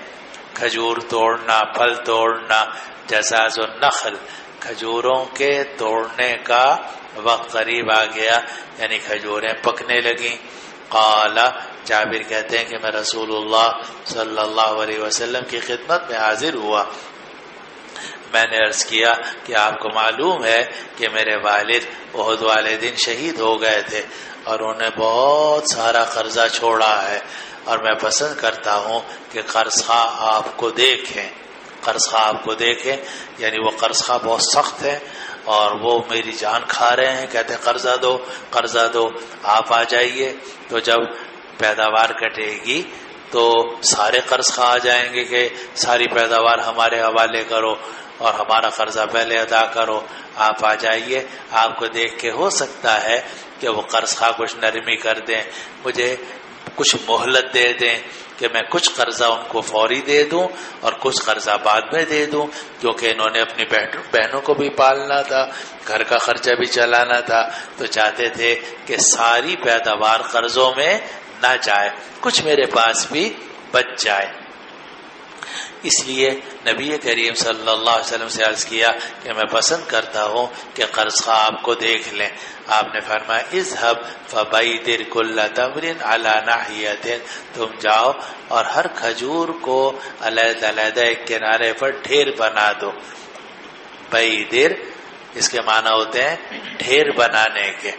کھجور توڑنا, پھل توڑنا. جزاز النخل کھجوروں کے توڑنے کا وقت قریب آ گیا, یعنی کھجوریں پکنے لگیں. قال, جابر کہتے ہیں کہ میں رسول اللہ صلی اللہ علیہ وسلم کی خدمت میں حاضر ہوا. میں نے عرض کیا کہ آپ کو معلوم ہے کہ میرے والد احد والے دن شہید ہو گئے تھے اور انہوں نے بہت سارا قرضہ چھوڑا ہے, اور میں پسند کرتا ہوں کہ قرض خواہ آپ کو دیکھیں. قرض خواہ آپ کو دیکھیں یعنی وہ قرض خواہ بہت سخت ہیں اور وہ میری جان کھا رہے ہیں, کہتے ہیں قرضہ دو قرضہ دو, آپ آ جائیے. تو جب پیداوار کٹے گی تو سارے قرض خواہ آ جائیں گے کہ ساری پیداوار ہمارے حوالے کرو اور ہمارا قرضہ پہلے ادا کرو. آپ آ جائیے, آپ کو دیکھ کے ہو سکتا ہے کہ وہ قرض خواہ کچھ نرمی کر دیں, مجھے کچھ مہلت دے دیں کہ میں کچھ قرضہ ان کو فوری دے دوں اور کچھ قرضہ بعد میں دے دوں, کیونکہ انہوں نے اپنی بہنوں کو بھی پالنا تھا, گھر کا خرچہ بھی چلانا تھا. تو چاہتے تھے کہ ساری پیداوار قرضوں میں نہ جائے, کچھ میرے پاس بھی بچ جائے. اس لیے نبی کریم صلی اللہ علیہ وسلم سے عرض کیا کہ میں پسند کرتا ہوں کہ قرض خواہ آپ کو دیکھ لیں. آپ نے فرمایا اذهب فبیدر کل تمر علی ناحیۃ, تم جاؤ اور ہر کھجور کو علیحدہ علیحدہ ایک کنارے پر ڈھیر بنا دو. بیدر اس کے معنی ہوتے ہیں ڈھیر بنانے کے.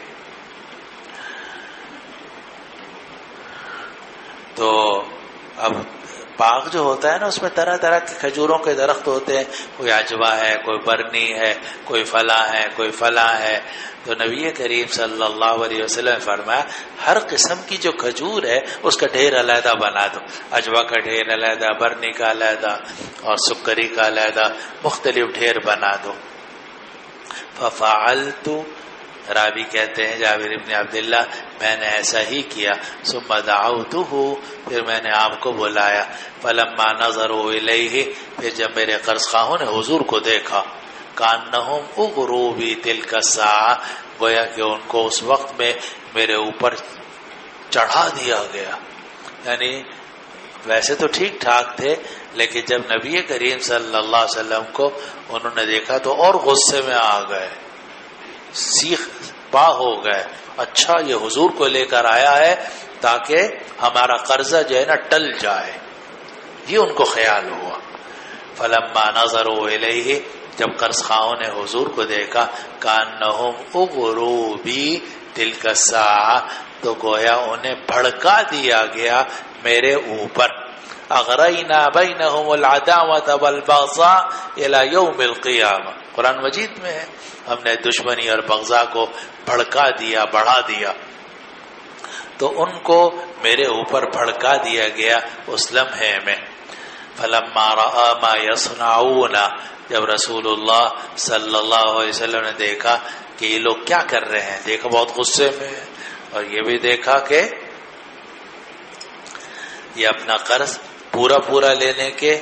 تو اب باغ جو ہوتا ہے نا, اس میں طرح طرح کے کھجوروں کے درخت ہوتے ہیں, کوئی عجوا ہے, کوئی برنی ہے, کوئی فلاں ہے, کوئی فلاں ہے. تو نبی کریم صلی اللہ علیہ وسلم نے فرمایا ہر قسم کی جو کھجور ہے اس کا ڈھیر علیحدہ بنا دو. عجوا کا ڈھیر علیحدہ, برنی کا علیحدہ اور سکری کا علیحدہ, مختلف ڈھیر بنا دو. ففعلت, راوی کہتے ہیں جابر ابن عبداللہ, میں نے ایسا ہی کیا. ثم دعوتہ, پھر میں نے آپ کو بلایا. فلما نظروا الیہ, پھر جب میرے قرض خواہوں نے حضور کو دیکھا, کانہم اغروا بی تلک الساعہ, گویا کہ ان کو اس وقت میں میرے اوپر چڑھا دیا گیا. یعنی ویسے تو ٹھیک ٹھاک تھے, لیکن جب نبی کریم صلی اللہ علیہ وسلم کو انہوں نے دیکھا تو اور غصے میں آ گئے, سیخ پا ہو گئے. اچھا یہ حضور کو لے کر آیا ہے تاکہ ہمارا قرضہ جو ہے نا ٹل جائے, یہ ان کو خیال ہوا. فلما نظروا الیہ, جب قرض خواہوں نے حضور کو دیکھا, کانہم اغروا بی تلک الساعہ, تو گویا انہیں بھڑکا دیا گیا میرے اوپر. اغرینا بینہم العداوۃ والبغضاء الی یوم القیامہ, قرآن مجید میں ہے, ہم نے دشمنی اور بغضا کو بھڑکا دیا, بڑھا دیا. تو ان کو میرے اوپر بھڑکا دیا گیا اس لمحے میں. فلما رأى ما يصنعون, جب رسول اللہ صلی اللہ علیہ وسلم نے دیکھا کہ یہ لوگ کیا کر رہے ہیں, دیکھا بہت غصے میں, اور یہ بھی دیکھا کہ یہ اپنا قرض پورا پورا لینے کے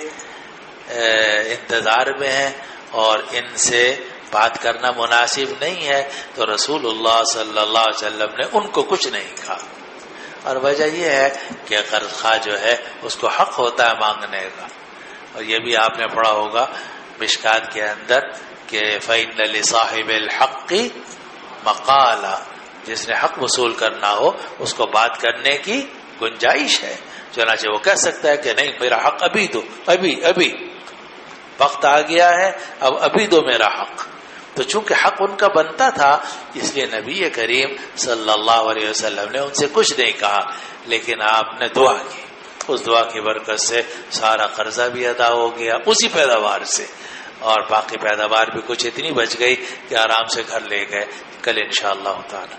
انتظار میں ہیں اور ان سے بات کرنا مناسب نہیں ہے, تو رسول اللہ صلی اللہ علیہ وسلم نے ان کو کچھ نہیں کہا. اور وجہ یہ ہے کہ قرض خواہ جو ہے اس کو حق ہوتا ہے مانگنے کا. اور یہ بھی آپ نے پڑھا ہوگا مشکات کے اندر کہ فَإِنَّ لِصَاحِبِ الْحَقِّ مَقَالًا, جس نے حق وصول کرنا ہو اس کو بات کرنے کی گنجائش ہے. چنانچہ وہ کہہ سکتا ہے کہ نہیں میرا حق ابھی دو، ابھی وقت آ گیا ہے، اب ابھی دو میرا حق. تو چونکہ حق ان کا بنتا تھا اس لیے نبی کریم صلی اللہ علیہ وسلم نے ان سے کچھ نہیں کہا، لیکن آپ نے دعا کی. اس دعا کی برکت سے سارا قرضہ بھی ادا ہو گیا اسی پیداوار سے، اور باقی پیداوار بھی کچھ اتنی بچ گئی کہ آرام سے گھر لے گئے. کل انشاءاللہ تعالی